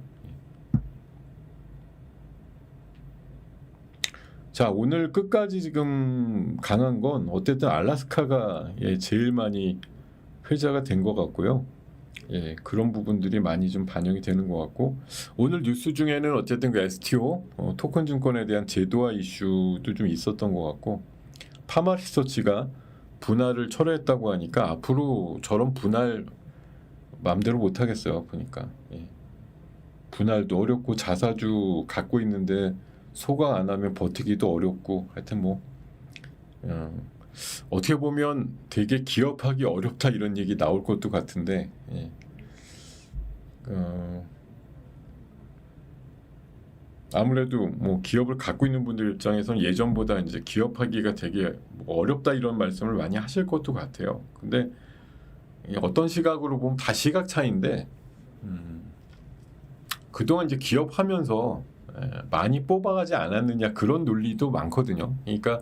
자, 오늘 끝까지 지금 강한 건 어쨌든 알래스카가 제일 많이 회자가 된 것 같고요. 그런 부분들이 많이 좀 반영이 되는 것 같고, 오늘 뉴스 중에는 어쨌든 그 STO 토큰 증권에 대한 제도화 이슈도 좀 있었던 것 같고, 파마 리서치가 분할을 철회했다고 하니까 앞으로 저런 분할 마음대로 못 하겠어요. 보니까 분할도 어렵고 자사주 갖고 있는데 소각 안 하면 버티기도 어렵고, 하여튼 뭐 어떻게 보면 되게 기업하기 어렵다 이런 얘기 나올 것도 같은데 아무래도 뭐 기업을 갖고 있는 분들 입장에서는 예전보다 이제 기업하기가 되게 어렵다 이런 말씀을 많이 하실 것도 같아요. 근데 어떤 시각으로 보면 다 시각 차이인데 그동안 이제 기업하면서 많이 뽑아가지 않았느냐 그런 논리도 많거든요. 그러니까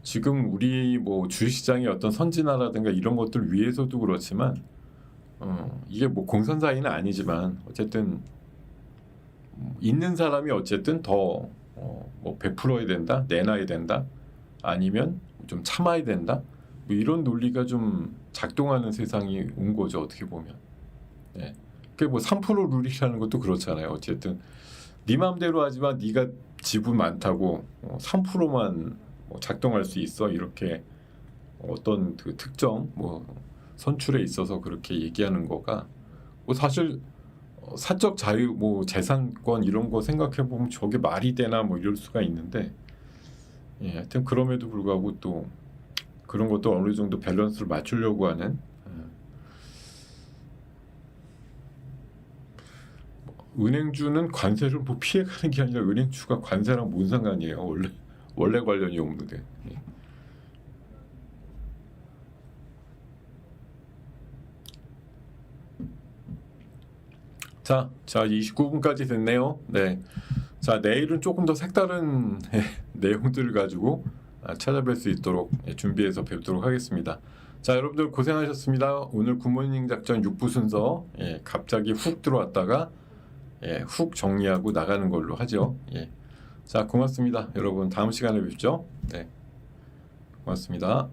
지금 우리 뭐 주식시장의 어떤 선진화라든가 이런 것들 위해서도 그렇지만 이게 뭐 공선사이는 아니지만 어쨌든 있는 사람이 어쨌든 더 뭐 베풀어야 된다, 내놔야 된다, 아니면 좀 참아야 된다, 뭐 이런 논리가 좀 작동하는 세상이 온 거죠, 어떻게 보면. 그게 뭐 3% 룰이라는 것도 그렇잖아요. 어쨌든 네 마음대로 하지만 네가 지분 많다고 3%만 작동할 수 있어, 이렇게 어떤 그 특정 뭐 선출에 있어서 그렇게 얘기하는 거가 뭐 사실 사적 자유 뭐 재산권 이런 거 생각해 보면 저게 말이 되나 뭐 이럴 수가 있는데, 하여튼 그럼에도 불구하고 또 그런 것도 어느 정도 밸런스를 맞추려고 하는 은행주는 관세를 뭐 피해가는 게 아니라 은행주가 관세랑 뭔 상관이에요? 원래 관련이 없는데. 자 29분까지 됐네요. 자, 내일은 조금 더 색다른 내용들을 가지고 찾아뵐 수 있도록 준비해서 뵙도록 하겠습니다. 자, 여러분들 고생하셨습니다. 오늘 굿모닝 작전 6부 순서 갑자기 훅 들어왔다가 훅 정리하고 나가는 걸로 하죠. 자, 고맙습니다. 여러분 다음 시간에 뵙죠. 네, 고맙습니다.